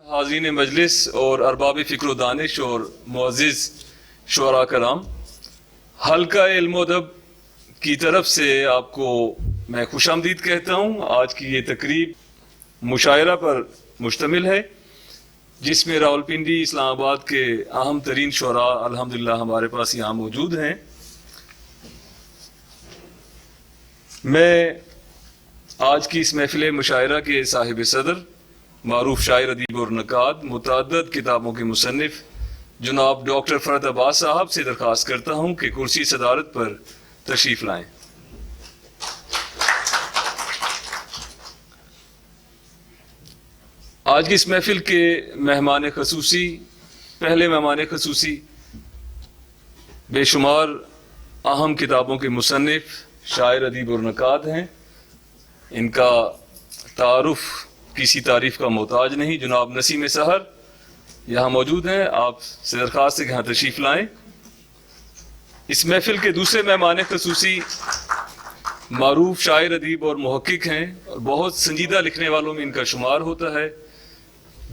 حاضرین مجلس اور ارباب فکر و دانش اور معزز شعراء کرام، حلقہ علم و ادب کی طرف سے آپ کو میں خوش آمدید کہتا ہوں۔ آج کی یہ تقریب مشاعرہ پر مشتمل ہے، جس میں راولپنڈی اسلام آباد کے اہم ترین شعراء الحمدللہ ہمارے پاس یہاں موجود ہیں۔ میں آج کی اس محفل مشاعرہ کے صاحب صدر، معروف شاعر، ادیب اور نقاد، متعدد کتابوں کے مصنف جناب ڈاکٹر فرحت عباس صاحب سے درخواست کرتا ہوں کہ کرسی صدارت پر تشریف لائیں۔ آج کی اس محفل کے پہلے مہمان خصوصی بے شمار اہم کتابوں کے مصنف، شاعر، ادیب اور نقاد ہیں۔ ان کا تعارف کسی تعریف کا محتاج نہیں۔ جناب نسیم سحر یہاں موجود ہیں، آپ سے درخواست ہے کہ یہاں تشریف لائیں۔ اس محفل کے دوسرے مہمان خصوصی معروف شاعر، ادیب اور محقق ہیں، اور بہت سنجیدہ لکھنے والوں میں ان کا شمار ہوتا ہے،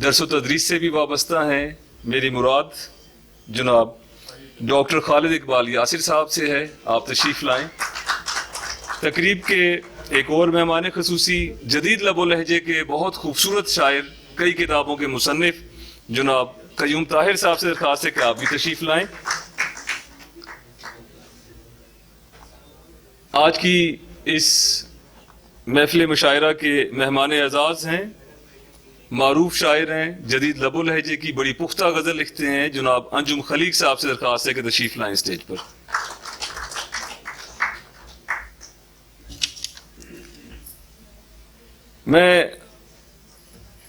درس و تدریس سے بھی وابستہ ہیں۔ میری مراد جناب ڈاکٹر خالد اقبال یاسر صاحب سے ہے، آپ تشریف لائیں۔ تقریب کے ایک اور مہمان خصوصی جدید لب و لہجے کے بہت خوبصورت شاعر، کئی کتابوں کے مصنف جناب قیوم طاہر صاحب سے درخواست ہے کہ آپ بھی تشریف لائیں۔ آج کی اس محفل مشاعرہ کے مہمان اعزاز ہیں، معروف شاعر ہیں، جدید لب و لہجے کی بڑی پختہ غزل لکھتے ہیں، جناب انجم خلیق صاحب سے درخواست ہے کہ تشریف لائیں اسٹیج پر۔ میں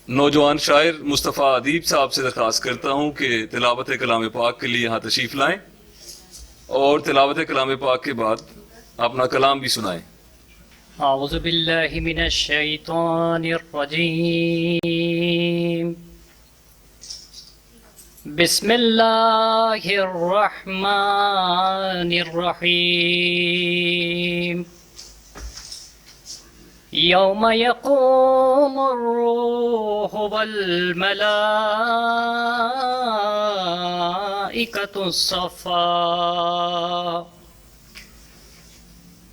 نوجوان شاعر مصطفیٰ ادیب صاحب سے درخواست کرتا ہوں کہ تلاوت کلام پاک کے لیے یہاں تشریف لائیں، اور تلاوت کلام پاک کے بعد اپنا کلام بھی سنائیں۔ اعوذ باللہ من الشیطان الرجیم، بسم اللہ الرحمن الرحیم۔ یوم یقوم الروح والملائکۃ صفا،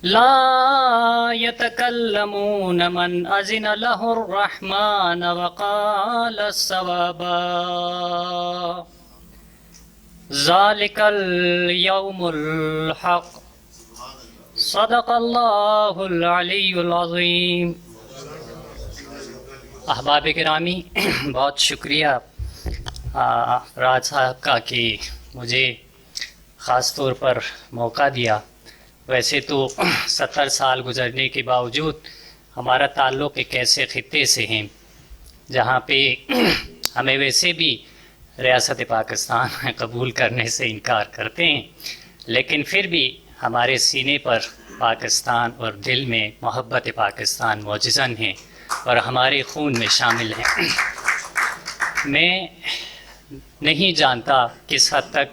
لا يتكلمون من أذن له الرحمن وقال صوابا، ذلك اليوم الحق، صدق اللہ العلی العظیم۔ احباب گرامی، بہت شکریہ راج صاحب کا کہ مجھے خاص طور پر موقع دیا۔ ویسے تو 70 سال گزرنے کے باوجود ہمارا تعلق ایک ایسے خطے سے ہیں جہاں پہ ہمیں ویسے بھی ریاست پاکستان قبول کرنے سے انکار کرتے ہیں، لیکن پھر بھی ہمارے سینے پر پاکستان اور دل میں محبت پاکستان معجزن ہے اور ہمارے خون میں شامل ہے۔ میں نہیں جانتا کس حد تک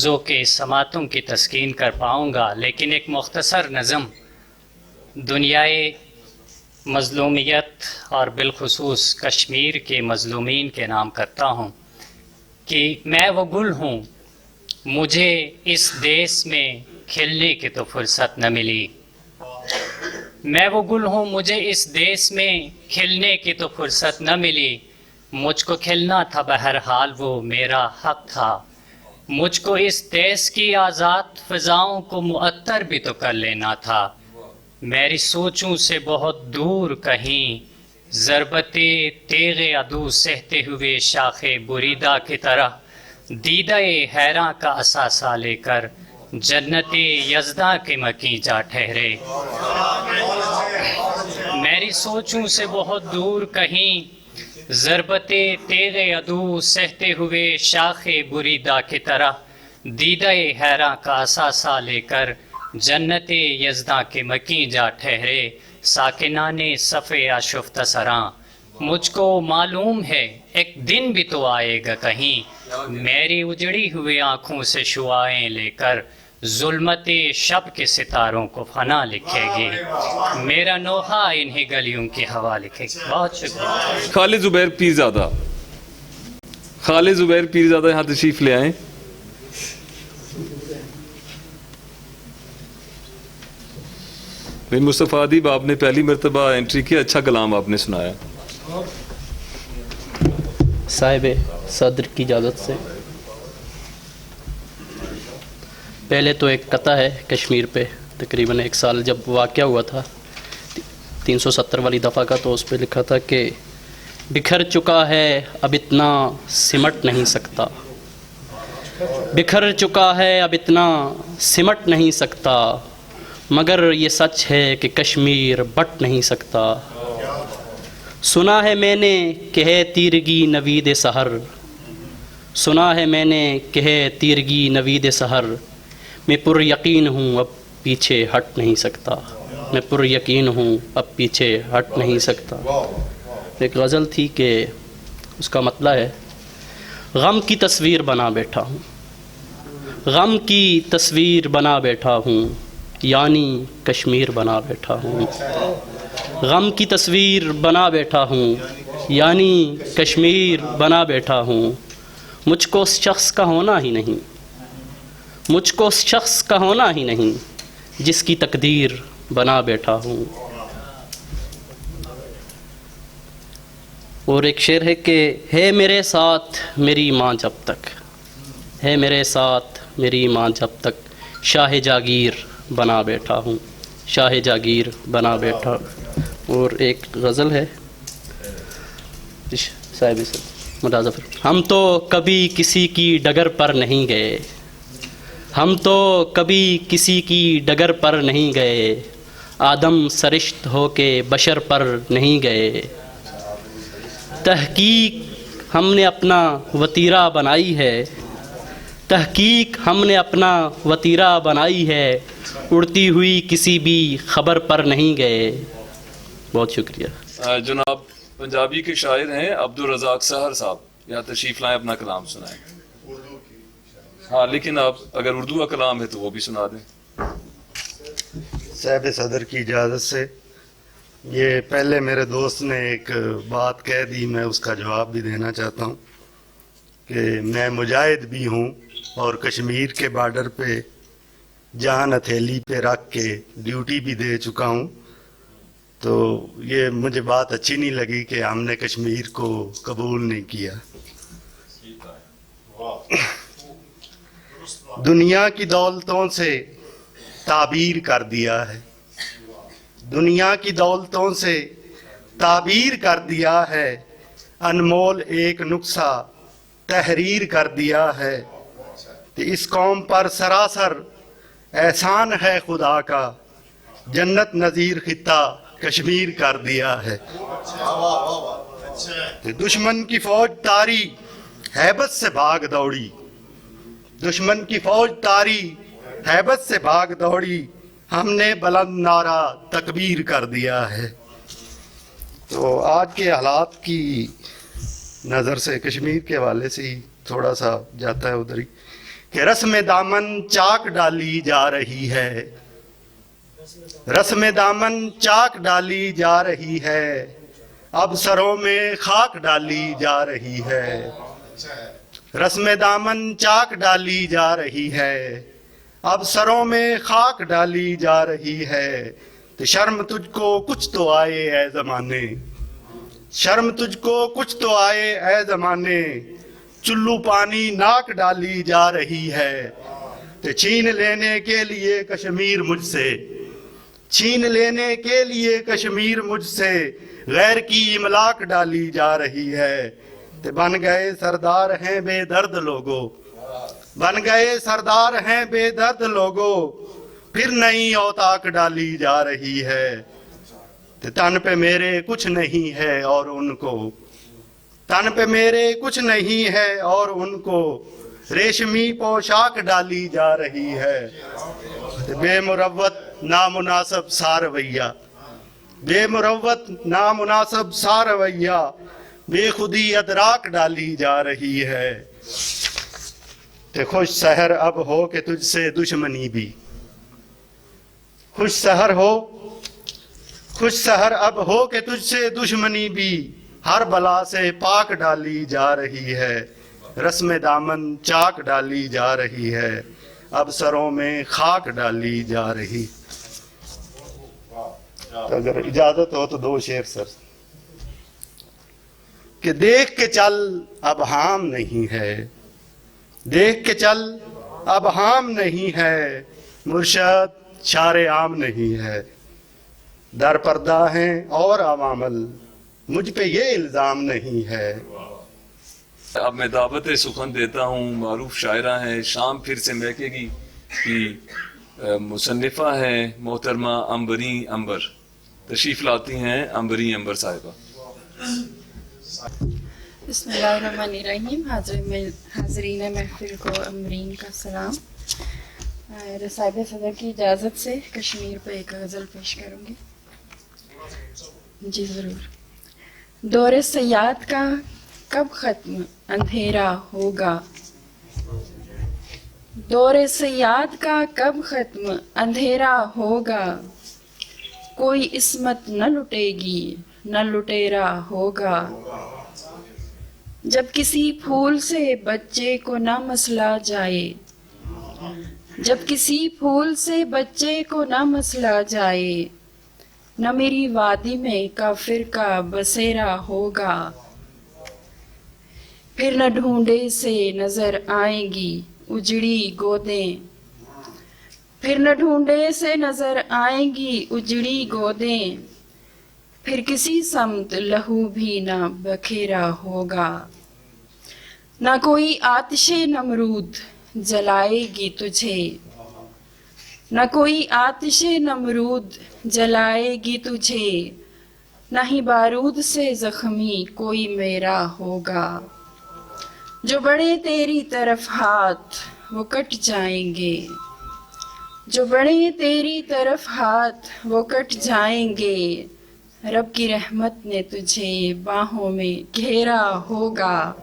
ذوق سماعتوں کی تسکین کر پاؤں گا، لیکن ایک مختصر نظم دنیائے مظلومیت اور بالخصوص کشمیر کے مظلومین کے نام کرتا ہوں کہ میں وہ گل ہوں، مجھے اس دیس میں کھلنے کی تو فرصت نہ ملی۔ میں وہ گل ہوں، مجھے اس دیس میں کھلنے کی تو فرصت نہ ملی، مجھ کو کھلنا تھا بہرحال وہ میرا حق تھا، مجھ کو اس دیس کی آزاد فضاؤں کو معطر بھی تو کر لینا تھا، میری سوچوں سے بہت دور کہیں ضربت تیغ عدو سہتے ہوئے شاخ بریدہ کی طرح، دیدہ حیراں کا اثاثہ لے کر جنت یزداں کے مکیں جا ٹھہرے۔ میری سوچوں سے بہت دور کہیں ضربت تیغ عدو سہتے ہوئے شاخ بریدہ کی طرح، دیدہ حیراں کا اثاثہ لے کر جنت یزداں کے مکیں جا ٹھہرے، ساکنان صف آشفتہ سراں، مجھ کو معلوم ہے ایک دن بھی تو آئے گا کہیں، میری اجڑی ہوئی آنکھوں سے شعاعیں لے کر ظلمت شب کے ستاروں کو فنا لکھے گی، میرا نوحہ انہی گلیوں کی ہوا لکھے گی۔ بہت شکریہ۔ خالد زبیر پیرزادہ۔ خالد زبیر پیرزادہ یہاں تشریف لے آئیں. مصطفیٰ ادیب آپ نے پہلی مرتبہ انٹری کی, اچھا کلام آپ نے سنایا. صاحب صدر کی اجازت سے پہلے تو ایک قطعہ ہے کشمیر پہ, تقریباً 1 سال جب واقعہ ہوا تھا 370 والی دفعہ کا, تو اس پہ لکھا تھا کہ بکھر چکا ہے اب اتنا سمٹ نہیں سکتا, بکھر چکا ہے اب اتنا سمٹ نہیں سکتا, مگر یہ سچ ہے کہ کشمیر بٹ نہیں سکتا. سنا ہے میں نے کہ ہے تیرگی نوید سحر, سنا ہے میں نے کہ ہے تیرگی نوید سحر, میں پر یقین ہوں اب پیچھے ہٹ نہیں سکتا, میں پر یقین ہوں اب پیچھے ہٹ نہیں سکتا. ایک غزل تھی کہ اس کا مطلب ہے غم کی تصویر بنا بیٹھا ہوں, غم کی تصویر بنا بیٹھا ہوں, یعنی کشمیر بنا بیٹھا ہوں, غم کی تصویر بنا بیٹھا ہوں, یعنی کشمیر بنا بیٹھا ہوں. مجھ کو اس شخص کا ہونا ہی نہیں, مجھ کو اس شخص کا ہونا ہی نہیں, جس کی تقدیر بنا بیٹھا ہوں. اور ایک شعر ہے کہ ہے میرے ساتھ میری ماں جب تک, ہے میرے ساتھ میری ماں جب تک, شاہ جاگیر بنا بیٹھا ہوں, شاہ جاگیر بنا بیٹھا. اور ایک غزل ہے صاحب مداظفر, ہم تو کبھی کسی کی ڈگر پر نہیں گئے, ہم تو کبھی کسی کی ڈگر پر نہیں گئے, آدم سرشت ہو کے بشر پر نہیں گئے. تحقیق ہم نے اپنا وتیرہ بنائی ہے, تحقیق ہم نے اپنا وتیرہ بنائی ہے, اڑتی ہوئی کسی بھی خبر پر نہیں گئے. بہت شکریہ. جناب پنجابی کے شاعر ہیں عبدالرزاق سحر صاحب, یہاں تشریف لائیں, اپنا کلام سنائیں. ہاں لیکن آپ اگر اردو کا کلام ہے تو وہ بھی سنا دیں. صاحب صدر کی اجازت سے, یہ پہلے میرے دوست نے ایک بات کہہ دی, میں اس کا جواب بھی دینا چاہتا ہوں کہ میں مجاہد بھی ہوں اور کشمیر کے بارڈر پہ جان ہتھیلی پہ رکھ کے ڈیوٹی بھی دے چکا ہوں. تو یہ مجھے بات اچھی نہیں لگی کہ ہم نے کشمیر کو قبول نہیں کیا. دنیا کی دولتوں سے تعبیر کر دیا ہے, دنیا کی دولتوں سے تعبیر کر دیا ہے, انمول ایک نقصہ تحریر کر دیا ہے. کہ اس قوم پر سراسر احسان ہے خدا کا, جنت نظیر خطہ کشمیر کر دیا ہے. دشمن کی فوج تاری ہیبت سے بھاگ دوڑی, دشمن کی فوج تاری ہیبت سے بھاگ دوڑی, ہم نے بلند نعرہ تکبیر کر دیا ہے. تو آج کے حالات کی نظر سے کشمیر کے حوالے سے ہی تھوڑا سا جاتا ہے ادھر ہی کہ رسم دامن چاک ڈالی جا رہی ہے, رسم دامن چاک ڈالی جا رہی ہے, اب سروں میں خاک ڈالی جا رہی ہے. رسم دامن چاک ڈالی جا رہی ہے, اب سروں میں خاک ڈالی جا رہی ہے. تو شرم تجھ کو کچھ تو آئے اے زمانے, شرم تجھ کو کچھ تو آئے اے زمانے, چلو پانی ناک ڈالی جا رہی ہے. تو چھین لینے کے لیے کشمیر مجھ سے, چھین لینے کے لیے کشمیر مجھ سے, غیر کی املاک ڈالی جا رہی ہے. تو بن گئے سردار ہیں بے درد لوگوں, بن گئے سردار ہیں بے درد لوگوں, پھر نئی اوتاک ڈالی جا رہی ہے. تو تن پہ میرے کچھ نہیں ہے اور ان کو, تن پہ میرے کچھ نہیں ہے اور ان کو, ریشمی پوشاک ڈالی جا رہی ہے. بے مروت نامناسب سا رویہ, بے مروت نامناسب سا رویہ, بے خودی ادراک ڈالی جا رہی ہے. تے خوش سحر اب ہو کہ تجھ سے دشمنی بھی, خوش سحر ہو, خوش سحر اب ہو کہ تجھ سے دشمنی بھی, ہر بلا سے پاک ڈالی جا رہی ہے. रस्म दामन चाक डाली जा रही है, अब सरों में खाक डाली जा रही। अगर इजाजत हो तो 2 शेर सर। कि देख के चल अब हाम नहीं है, देख के चल अब हाम नहीं है, मुर्शद शारे आम नहीं है, दर पर्दा हैं और अवामल, मुझ पे ये इल्ज़ाम नहीं है। अब मैं दावत सुखन देता हूँ, मारूफ शायरा हैं, शाम फिर से महकेगी की मुसन्निफ़ा हैं मोहतरमा अंबरी अंबर, तशरीफ़ लाती हैं अंबरी अंबर साहिबा। बिस्मिल्लाहिर्रहमानिर्रहीम। हाज़रीन महफिल को अमरीन का सलाम। साहिब सदर की इजाज़त से कश्मीर पे एक गज़ल पेश करूँगी। जी ज़रूर। दौरे सयाद का कब ख़त्म अंधेरा होगा, दौरे सयाद का कब ख़त्म अंधेरा होगा, कोई इस्मत न लुटेगी न लुटेरा होगा, जब किसी फूल से बच्चे को न मसला जाए, जब किसी फूल से बच्चे को न मसला जाए, न मेरी वादी में काफिर का बसेरा होगा, फिर न ढूंढे से नजर आएंगी उजड़ी गोदें, फिर न ढूंढे से नजर आएंगी उजड़ी गोदें, फिर किसी समत लहू भी न बखेरा होगा, न कोई आतिशे नमरूद जलाएगी तुझे, न कोई आतिशे नमरूद जलाएगी तुझे, न ही बारूद से जख्मी कोई मेरा होगा, जो बढ़े तेरी तरफ हाथ वो कट जाएंगे, जो बढ़े तेरी तरफ हाथ वो कट जाएंगे, रब की रहमत ने तुझे बाहों में घेरा होगा,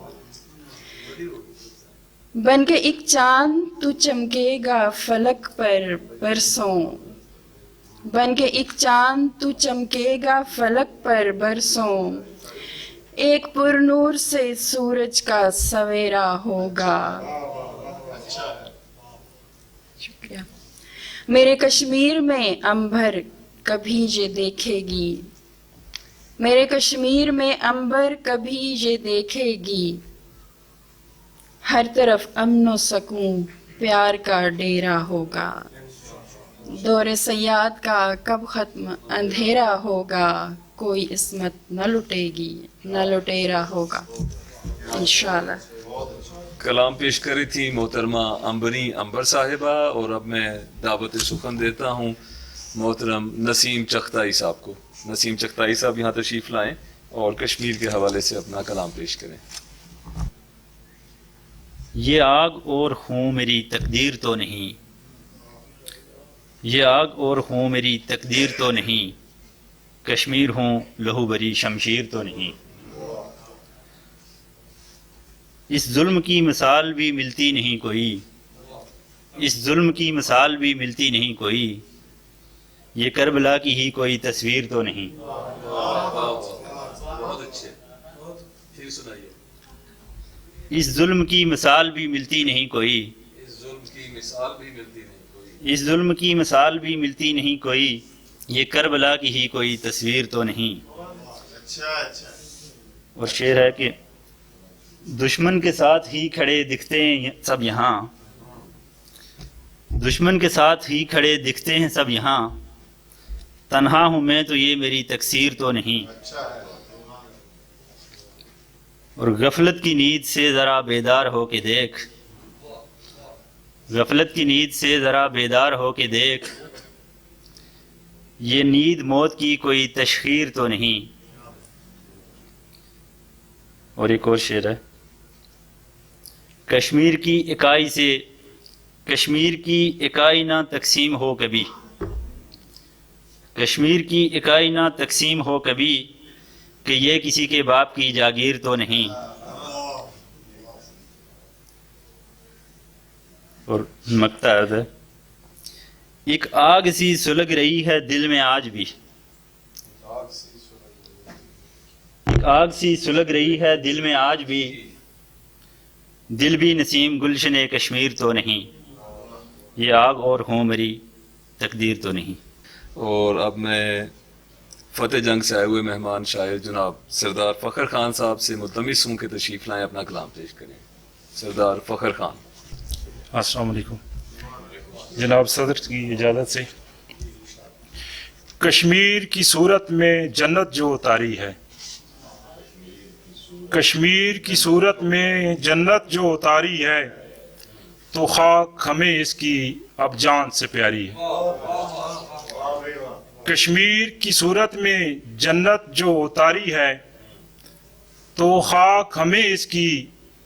बन के एक चांद तू चमकेगा फलक पर बरसों, बन के एक चांद तू चमकेगा फलक पर बरसों, एक पुरनूर से सूरज का सवेरा होगा। शुक्रिया। मेरे कश्मीर में अंबर कभी ये देखेगी, मेरे कश्मीर में अंबर कभी ये देखेगी, हर तरफ अमन सकून प्यार का डेरा होगा, दौरे सयाद का कब ख़त्म अंधेरा होगा, कोई इस्मत न लुटेगी न लुटेरा होगा इंशाअल्लाह। कलाम पेश करी थी मोहतरमा अंबरी अंबर साहिबा। और अब मैं दावत सुखन देता हूँ मोहतरम नसीम चख्ताई साहब को। नसीम चख्ताई साहब यहाँ तशरीफ़ लाएँ और कश्मीर के हवाले से अपना कलाम पेश करें। ये आग और खून मेरी तकदीर तो नहीं, ये आग और खून मेरी तकदीर तो नहीं, कश्मीर हूँ लहू भरी शमशीर तो नहीं, इस जुल्म की मिसाल भी मिलती नहीं कोई, इस जुल्म की मिसाल भी मिलती नहीं कोई, ये करबला की ही कोई तस्वीर तो नहीं। बहुत अच्छे, फिर सुनाइए। इस जुल्म की मिसाल भी मिलती नहीं कोई, इस जुल्म की मिसाल भी मिलती नहीं कोई, इस जुल्म की मिसाल भी मिलती नहीं कोई, ये करबला की ही कोई तस्वीर तो नहीं। और शेर है कि दुश्मन के साथ ही खड़े दिखते हैं सब यहाँ, दुश्मन के साथ ही खड़े दिखते हैं सब यहाँ, तन्हा हूँ मैं तो ये मेरी तकसीर तो नहीं। और गफलत की नींद से ज़रा बेदार हो के देख, गफलत की नींद से ज़रा बेदार हो के देख, ये नींद मौत की कोई तशखीर तो नहीं। और एक और शेर है, कश्मीर की इकाई से, कश्मीर की इकाई ना तकसीम हो कभी, कश्मीर की इकाई ना तकसीम हो कभी, कि ये किसी के बाप की जागीर तो नहीं। और मकता है, एक आग सी सुलग रही है दिल में आज भी, एक आग सी सुलग रही है दिल में आज भी, دل بھی نسیم گلشن کشمیر تو نہیں، یہ آگ اور ہوں میری تقدیر تو نہیں۔ اور اب میں فتح جنگ سے آئے ہوئے مہمان شاعر جناب سردار فخر خان صاحب سے ملتمس ہوں کہ تشریف لائیں، اپنا کلام پیش کریں۔ سردار فخر خان۔ السلام علیکم۔ جناب صدر کی اجازت سے، کشمیر کی صورت میں جنت جو اتاری ہے، کشمیر کی صورت میں جنت جو اتاری ہے، تو خاک ہمیں اس کی اب جان سے پیاری ہے۔ کشمیر کی صورت میں جنت جو اتاری ہے، تو خاک ہمیں اس کی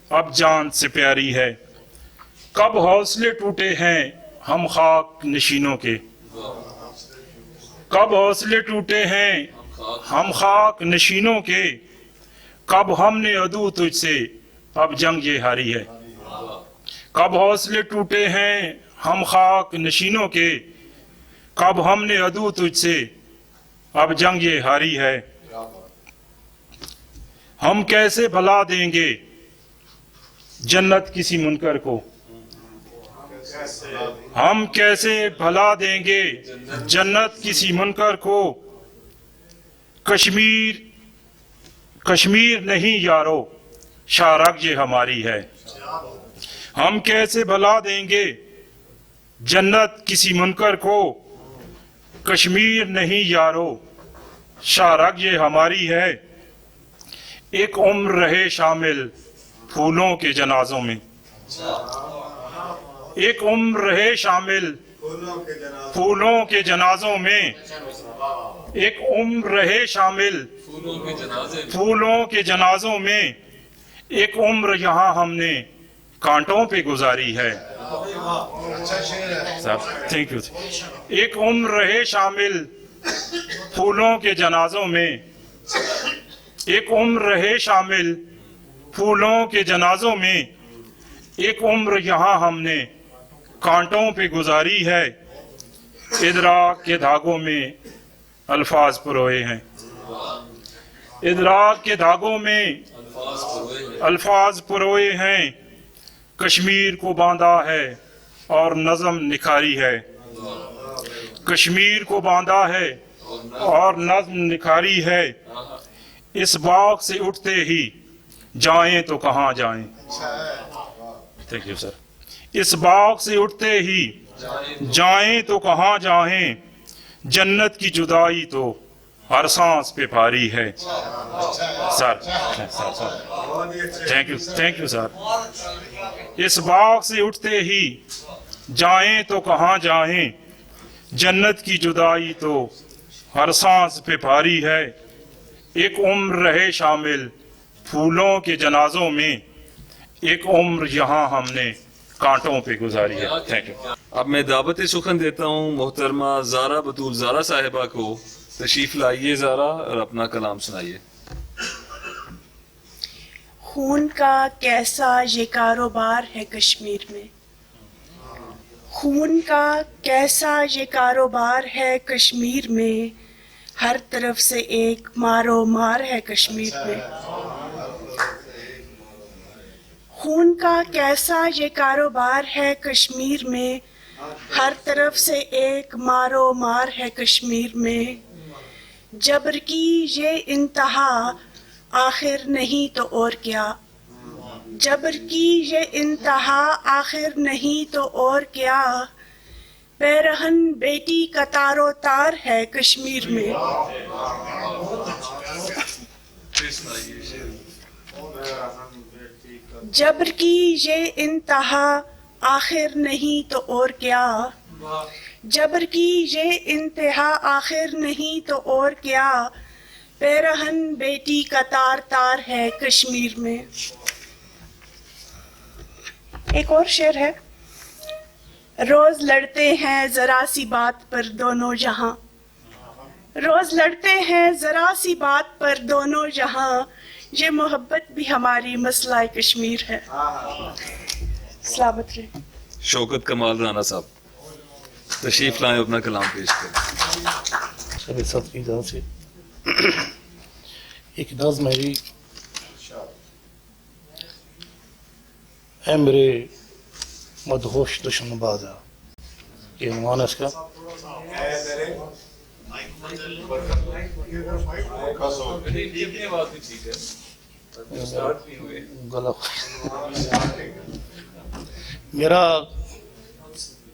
اب جان سے پیاری ہے۔ کب حوصلے ٹوٹے ہیں ہم خاک نشینوں کے، کب حوصلے ٹوٹے ہیں ہم خاک نشینوں کے، کب ہم نے عدو تجھ سے اب جنگ یہ ہاری ہے۔ کب حوصلے ٹوٹے ہیں ہم خاک نشینوں کے، کب ہم نے عدو تجھ سے اب جنگ یہ ہاری ہے۔ ہم کیسے بھلا دیں گے جنت کسی منکر کو، ہم کیسے بھلا دیں گے جنت کسی منکر کو، کشمیر نہیں یارو شارق یہ ہماری ہے۔ ہم کیسے بھلا دیں گے جنت کسی منکر کو، کشمیر نہیں یارو شارق یہ ہماری ہے۔ ایک عمر رہے شامل پھولوں کے جنازوں میں، ایک عمر رہے شامل پھولوں کے جنازوں میں، ایک عمر رہے شامل پھولوں کے جنازوں میں، ایک عمر یہاں ہم نے کانٹوں پہ گزاری ہے۔ Thank you. ایک عمر رہے شامل پھولوں کے جنازوں میں، ایک عمر رہے شامل پھولوں کے جنازوں میں، ایک عمر یہاں ہم نے کانٹوں پہ گزاری ہے۔ ادراک کے دھاگوں میں الفاظ پروئے ہیں، ادراک کے دھاگوں میں الفاظ پروئے ہیں، کشمیر کو باندھا ہے اور نظم نکھاری ہے، کشمیر کو باندھا ہے اور نظم نکھاری ہے۔ اس باغ سے اٹھتے ہی جائیں تو کہاں جائیں، تھینک یو سر۔ اس باغ سے اٹھتے ہی جائیں تو کہاں جائیں، جنت کی جدائی تو ہر سانس پہ بھاری ہے۔ Sir thank you sir. اس باغ سے اٹھتے ہی جائیں تو کہاں جائیں، جنت کی جدائی تو ہر سانس پہ بھاری ہے۔ ایک عمر رہے شامل پھولوں کے جنازوں میں، ایک عمر یہاں ہم نے کانٹوں پہ گزاری ہے۔ Thank you. اب میں دعوت سخن دیتا ہوں محترمہ زارا بطول زارا صاحبہ کو، تشریف لائیے زارا اور اپنا کلام سنائیے۔ خون کا کیسا یہ کاروبار ہے کشمیر میں، خون کا کیسا یہ کاروبار ہے کشمیر میں، ہر طرف سے ایک مارو مار ہے کشمیر میں۔ خون کا کیسا یہ کاروبار ہے کشمیر میں، ہر طرف سے ایک مارو مار ہے کشمیر میں۔ جبر کی یہ انتہا آخر نہیں تو اور کیا، جبر کی یہ انتہا آخر نہیں تو اور کیا، پیرہن بیٹی کا تار و تار ہے کشمیر میں۔ جبر کی یہ انتہا آخر نہیں تو اور کیا، جبر کی یہ انتہا آخر نہیں تو اور کیا، پیرہن بیٹی کا تار تار ہے کشمیر میں۔ ایک اور شعر ہے۔ روز لڑتے ہیں ذرا سی بات پر دونوں جہاں، روز لڑتے ہیں ذرا سی بات پر دونوں جہاں، یہ محبت بھی ہماری مسئلہ کشمیر ہے۔ سلامت رہے۔ شوکت کمال رانا صاحب تشریف لائیں، اپنا کلام پیش کریں۔ سر صدر کی اجازت سے ایک نظم ہے جی۔ اے میرے مدہوش دشمن بازا، یہ عنوان ہے اس کا۔ میرا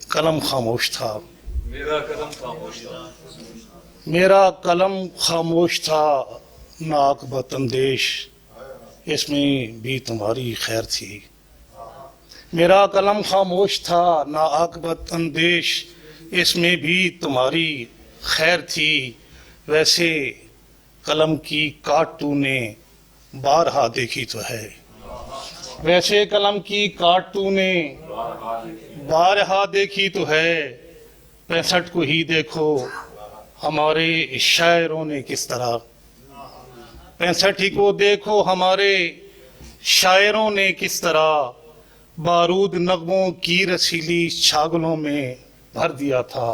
قلم خاموش تھا، میرا قدم خاموش تھا، میرا قلم خاموش تھا، ناقبت اندیش اس میں بھی تمہاری خیر تھی۔ میرا قلم خاموش تھا، ناقبت اندیش اس میں بھی تمہاری خیر تھی، ویسے قلم کی کاٹ تو نے بارہا دیکھی تو ہے، ویسے قلم کی کاٹ تو نے بارہا دیکھی تو ہے، 65 کو ہی دیکھو ہمارے شاعروں نے کس طرح، 65 ہی کو دیکھو ہمارے شاعروں نے کس طرح بارود نغموں کی رسیلی چھاگلوں میں بھر دیا تھا،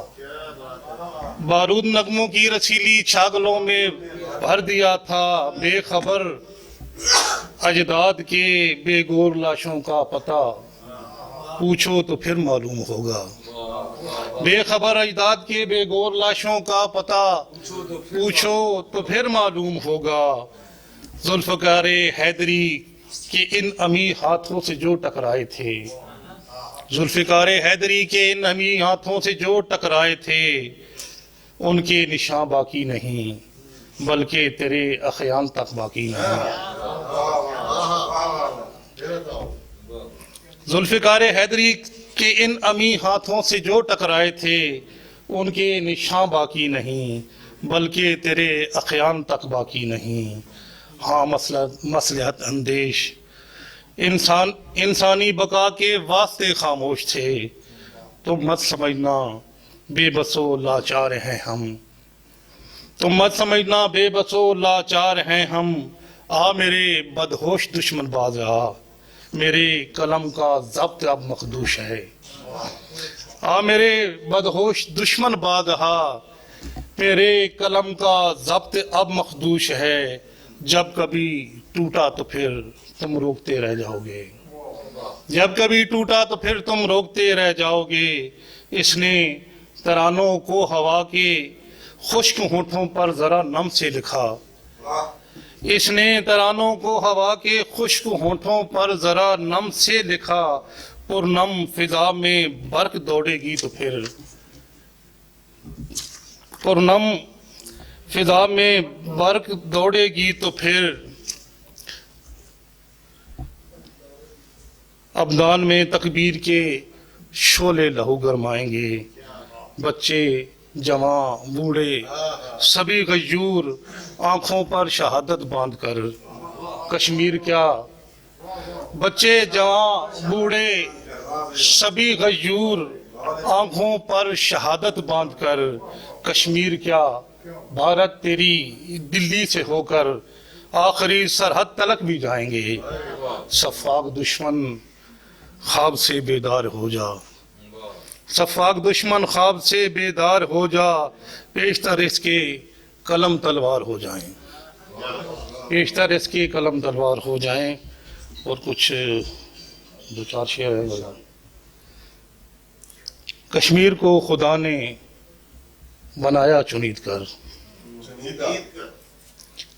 بارود نغموں کی رسیلی چھاگلوں میں بھر دیا تھا، بے خبر اجداد کے بے گور لاشوں کا پتہ پوچھو تو پھر معلوم ہوگا، بے خبر اجداد کے بے گور لاشوں کا پتہ پوچھو تو پھر معلوم ہوگا، ذوالفقار حیدری کے ان امی ہاتھوں سے جو ٹکرائے تھے، ذوالفقار حیدری کے ان امی ہاتھوں سے جو ٹکرائے تھے، ان کے نشاں باقی نہیں بلکہ تیرے اخیان تک باقی نہیں۔ ذوالفقار حیدری کے ان امی ہاتھوں سے جو ٹکرائے تھے، ان کے نشاں باقی نہیں بلکہ تیرے اخیان تک باقی نہیں۔ ہاں مصلحت اندیش انسانی بقا کے واسطے خاموش تھے، تم مت سمجھنا بے بس و لاچار ہیں ہم، تم مت سمجھنا بے بس و لاچار ہیں ہم، آ میرے بدہوش دشمن باز آ، میرے قلم کا ضبط اب مخدوش ہے، آ میرے بدہوش دشمن باز آ، میرے قلم کا ضبط اب مخدوش ہے، جب کبھی ٹوٹا تو پھر تم روکتے رہ جاؤ گے، جب کبھی ٹوٹا تو پھر تم روکتے رہ جاؤ گے، اس نے ترانوں کو ہوا کے خشک ہونٹوں پر ذرا نم سے لکھا، اس نے ترانوں کو ہوا کے خشک ہونٹوں پر ذرا نم سے لکھا، پرنم فضا میں برق دوڑے گی تو پھر، پرنم فضا میں برق دوڑے گی تو پھر، ابدان میں تکبیر کے شعلے لہو گرمائیں گے، بچے جوان بوڑھے سبھی غیور آنکھوں پر شہادت باندھ کر، کشمیر کیا، بچے جوان بوڑھے سبھی غیور آنکھوں پر شہادت باندھ کر، کشمیر کیا بھارت تیری دلی سے ہو کر آخری سرحد تلک بھی جائیں گے، سفاق دشمن خواب سے بیدار ہو جا، سفاق دشمن خواب سے بیدار ہو جا، پیشتر اس کے قلم تلوار ہو جائیں، پیشتر اس کے قلم تلوار ہو جائیں۔ اور کچھ دو چار شعر ہیں۔ کشمیر کو خدا نے بنایا چنید کر،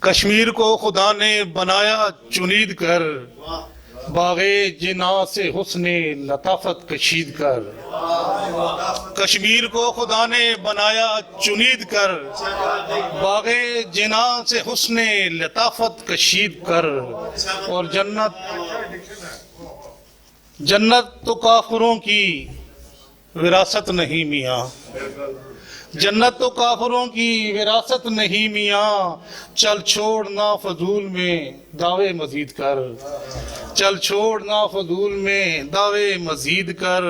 کشمیر کو خدا نے بنایا چنید کر، باغ جنا سے حسن لطافت کشید کر، کشمیر کو خدا نے بنایا چنید کر، باغ جنا سے حسن لطافت کشید کر، اور جنت تو کافروں کی وراثت نہیں میاں، جنت تو کافروں کی وراثت نہیں میاں، چل چھوڑ نا فضول میں دعوے مزید کر، چل چھوڑ نا فضول میں دعوے مزید کر،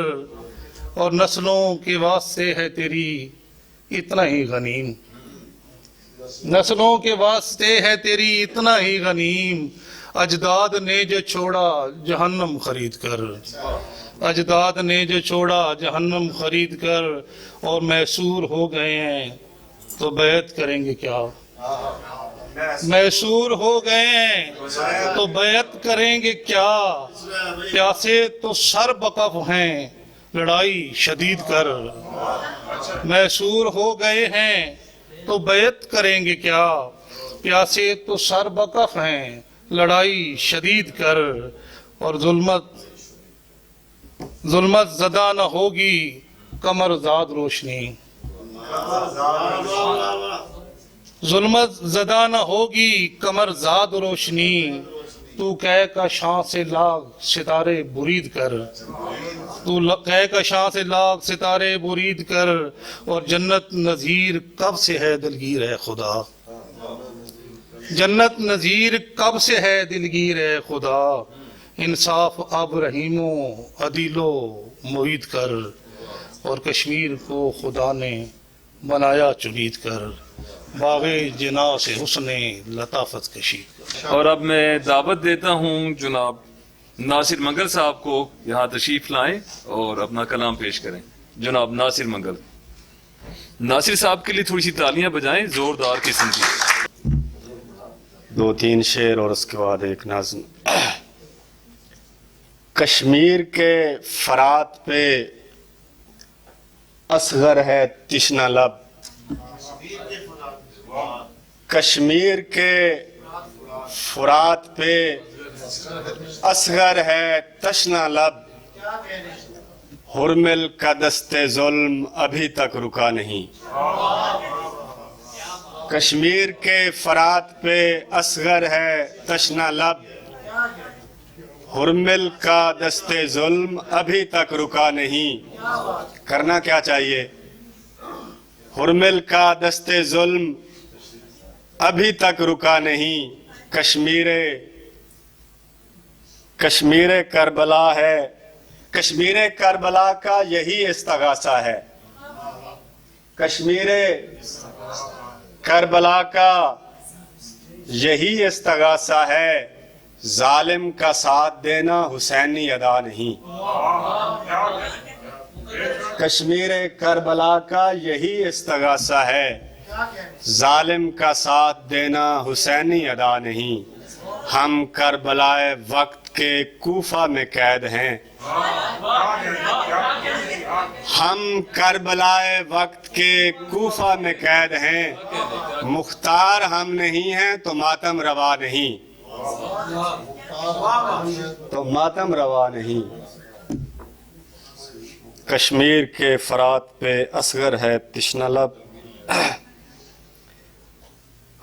اور نسلوں کے واسطے ہے تیری اتنا ہی غنیم، نسلوں کے واسطے ہے تیری اتنا ہی غنیم، اجداد نے جو چھوڑا جہنم خرید کر، اجداد نے جو چھوڑا جہنم خرید کر، اور میسور ہو گئے ہیں تو بیعت کریں گے کیا، मैसूर हो गए तो बैत करेंगे क्या, प्यासे तो सर बकफ हैं लड़ाई शदीद कर। मैसूर हो गए हैं तो बैत करेंगे क्या, प्यासे तो सर बकफ हैं लड़ाई शदीद कर। और जुल्मत ज़दा न होगी कमर ज़ाद रोशनी, जुल्मत ज़दा न होगी कमर ज़ाद रोशनी। तू कह का शां से लाग सितारे बुरीद कर, तू कह का शां से लाग सितारे बुरीद कर। और जन्नत नज़ीर कब से है दिलगीर है खुदा, जन्नत नज़ीर कब से है दिलगीर है खुदा। इंसाफ अब रहीमो अदीलो मुईद कर। और कश्मीर को खुदा ने बनाया चुनीद कर, बाग़े जिना से हुस्ने लताफत कशीद कर। और अब मैं दावत देता हूँ जनाब नासिर मंगल साहब को यहाँ तशरीफ लाएं और अपना कलाम पेश करें। जनाब नासिर मंगल, नासिर साहब के लिए थोड़ी सी तालियां बजाएं जोरदार किस्म की। 2-3 शेर और उसके बाद एक नाज़्म। कश्मीर के फरात पे असगर है तिश्ना लब, कश्मीर के फरात पे असगर है तश्ना लब। हुरमिल का दस्ते जुल्म अभी तक रुका नहीं, कश्मीर के फरात पे असगर है तश्ना लब। हुरमिल का दस्ते जुल्म अभी तक रुका नहीं। करना क्या चाहिए? हुरमिल का दस्ते जुल्म अभी तक रुका नहीं। कश्मीर करबला है, कश्मीर करबला का यही इस्तगासा है। कश्मीर करबला का यही इस्तगासा है। जालिम का साथ देना हुसैनी अदा नहीं। कश्मीर करबला का यही इस्तगासा है। जालिम का साथ देना हुसैनी अदा नहीं। हम करबलाए वक्त के कूफा में कैद हैं। हम करबलाए वक्त के कूफा में कैद हैं। मुख्तार हम नहीं हैं तो मातम रवा नहीं, तो मातम रवा नहीं। कश्मीर के फरात पे असगर है तिश्ना लब।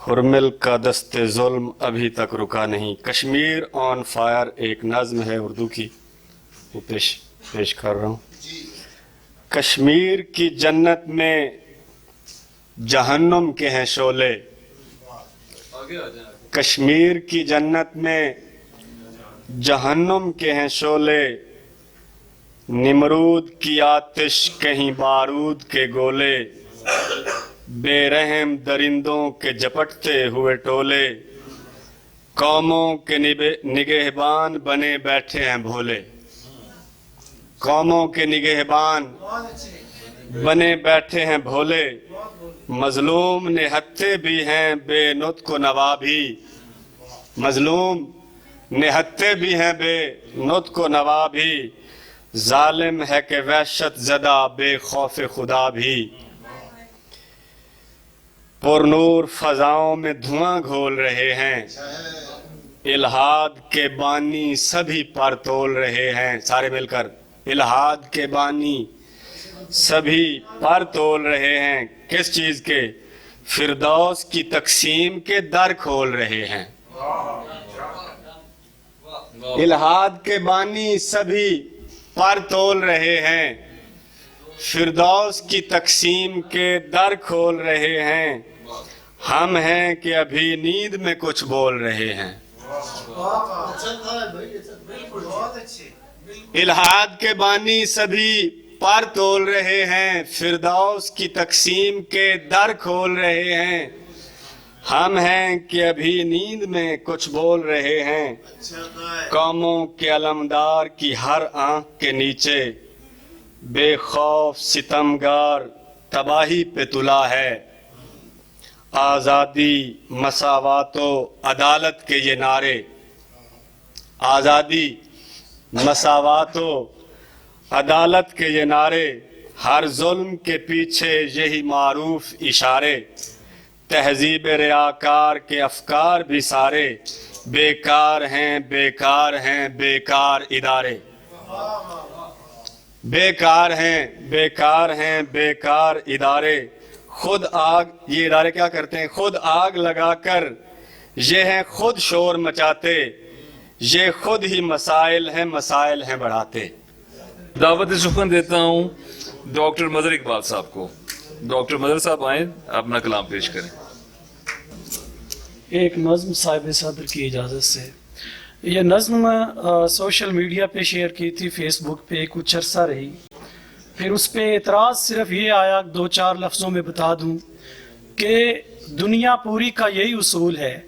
हुरमिल का दस्ते जुल्म अभी तक रुका नहीं। कश्मीर ऑन फायर एक नज़्म है उर्दू की, वो पेश कर रहा हूँ। कश्मीर की जन्नत में जहन्नुम के हैं शोले, कश्मीर की जन्नत में जहन्नुम के हैं शोले। निमरूद की आतिश कहीं बारूद के गोले। बेरहम दरिंदों के झपटते हुए टोले। कौमों के निगहबान बने बैठे हैं भोले। कौमों के निगहबान बने बैठे हैं भोले। मजलूम निहत्ते भी हैं बेनुत्क नवा भी। मजलूम निहत्ते भी हैं बेनुत्क नवा भी। जालिम है कि वहशत ज़दा बेखौफ खुदा भी। पुरनूर फजाओं में धुआं घोल रहे हैं। इल्हाद के बानी सभी पर तोल रहे हैं। सारे मिलकर इल्हाद के बानी सभी पर तोल रहे हैं। किस चीज के? फिरदौस की तकसीम के दर खोल रहे हैं। इल्हाद के बानी सभी पर तोल रहे हैं। फिरदौस की तकसीम के दर खोल रहे हैं। हम हैं कि अभी नींद में कुछ बोल रहे हैं। इल्हाद के बानी सभी पर तोल रहे हैं। फिरदौस की तकसीम के दर खोल रहे हैं। हम हैं कि अभी नींद में कुछ बोल रहे हैं। कौमों के अलमदार की हर आंख के नीचे बेखौफ सितमगार तबाही पे तुला है। آزادی مساوات و عدالت کے یہ نعرے، آزادی مساوات و عدالت کے یہ نعرے، ہر ظلم کے پیچھے یہی معروف اشارے، تہذیب ریاکار کے افکار بھی سارے، بیکار ہیں بیکار ہیں بیکار ادارے، بیکار ہیں بیکار ہیں بیکار ادارے، خود آگ، یہ ادارے کیا کرتے ہیں؟ خود آگ لگا کر یہ ہیں خود شور مچاتے، یہ خود ہی مسائل ہیں بڑھاتے۔ دعوت سخن دیتا ہوں ڈاکٹر مظہر اقبال صاحب کو۔ ڈاکٹر مظہر صاحب آئیں، اپنا کلام پیش کریں۔ ایک نظم صاحب صدر کی اجازت سے، یہ نظم سوشل میڈیا پہ شیئر کی تھی، فیس بک پہ کچھ عرصہ رہی، پھر اس پہ اعتراض صرف یہ آیا، 2-4 لفظوں میں بتا دوں کہ دنیا پوری کا یہی اصول ہے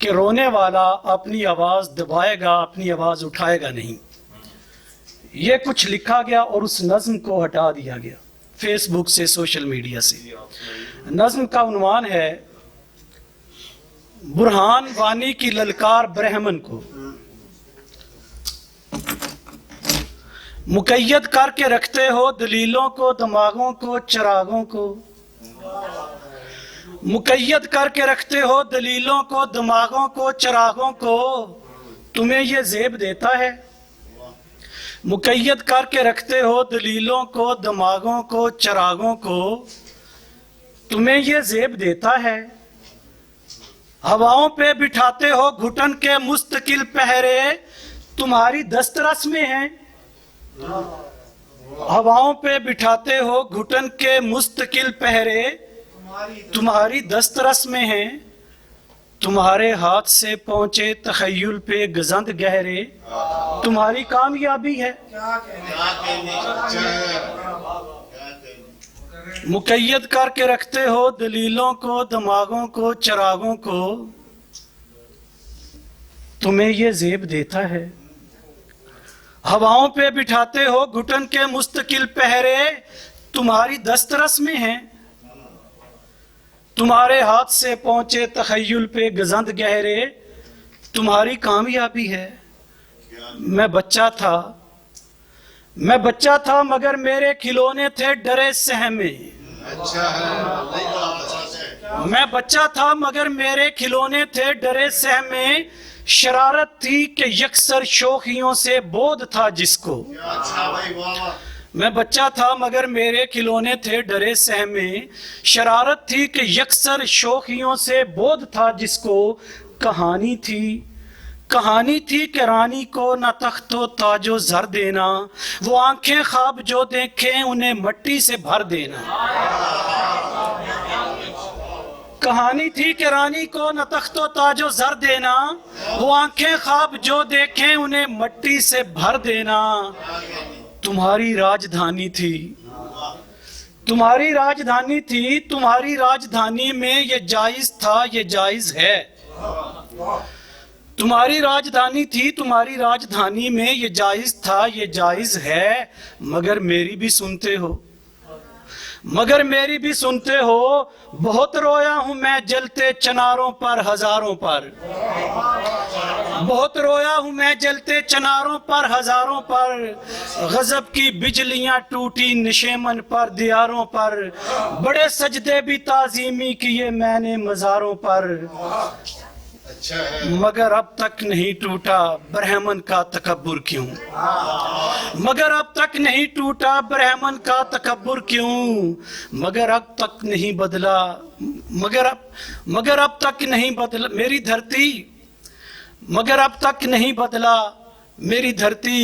کہ رونے والا اپنی آواز دبائے گا، اپنی آواز اٹھائے گا نہیں۔ یہ کچھ لکھا گیا اور اس نظم کو ہٹا دیا گیا فیس بک سے، سوشل میڈیا سے۔ نظم کا عنوان ہے برہان وانی کی للکار برہمن کو، مقید کر کے رکھتے ہو دلیلوں کو، دماغوں کو، چراغوں کو، مقید کر کے رکھتے ہو دلیلوں کو، دماغوں کو، چراغوں کو، تمہیں یہ زیب دیتا ہے؟ مقید کر کے رکھتے ہو دلیلوں کو، دماغوں کو، چراغوں کو، تمہیں یہ زیب دیتا ہے؟ ہواؤں پہ بٹھاتے ہو گھٹن کے مستقل پہرے، تمہاری دسترس میں ہیں؟ ہواؤں پہ بٹھاتے ہو گھٹن کے مستقل پہرے، تمہاری دسترس میں ہیں؟ تمہارے ہاتھ سے پہنچے تخیل پہ گزند گہرے، تمہاری کامیابی ہے؟ مقید کر کے رکھتے ہو دلیلوں کو، دماغوں کو، چراغوں کو، تمہیں یہ زیب دیتا ہے؟ ہواؤں پہ بٹھاتے ہو گھٹن کے مستقل پہرے، تمہاری دسترس میں ہیں؟ تمہارے ہاتھ سے پہنچے تخیل پہ گزند گہرے، تمہاری کامیابی ہے؟ میں بچہ تھا مگر میرے کھلونے تھے ڈرے سہمے، میں بچہ تھا مگر میرے کھلونے تھے ڈرے سہمے، شرارت تھی کہ یکسر شوخیوں سے بودھ تھا جس کو، میں بچہ تھا مگر میرے کھلونے تھے ڈرے سہمے، شرارت تھی کہ یکسر شوخیوں سے بودھ تھا جس کو، کہانی تھی کہ رانی کو نہ تخت و تاج و زر دینا، وہ آنکھیں خواب جو دیکھیں انہیں مٹی سے بھر دینا۔ کہانی تھی کہ رانی کو نہ تخت و تاج و زر دینا، وہ آنکھیں خواب جو دیکھیں انہیں مٹی سے بھر دینا۔ تمہاری راجدھانی تھی، تمہاری راجدھانی میں یہ جائز تھا، یہ جائز ہے۔ تمہاری راجدھانی تھی، تمہاری راجدھانی میں یہ جائز تھا، یہ جائز ہے، مگر میری بھی سنتے ہو، بہت رویا ہوں میں جلتے چناروں پر ہزاروں پر، بہت رویا ہوں میں جلتے چناروں پر ہزاروں پر، غضب کی بجلیاں ٹوٹی نشیمن پر دیاروں پر، بڑے سجدے بھی تعظیمی کیے میں نے مزاروں پر، مگر اب تک نہیں ٹوٹا برہمن کا تکبر کیوں، مگر اب تک نہیں ٹوٹا برہمن کا تکبر کیوں، مگر اب تک نہیں بدلا، مگر اب تک نہیں بدلا میری دھرتی، مگر اب تک نہیں بدلا میری دھرتی،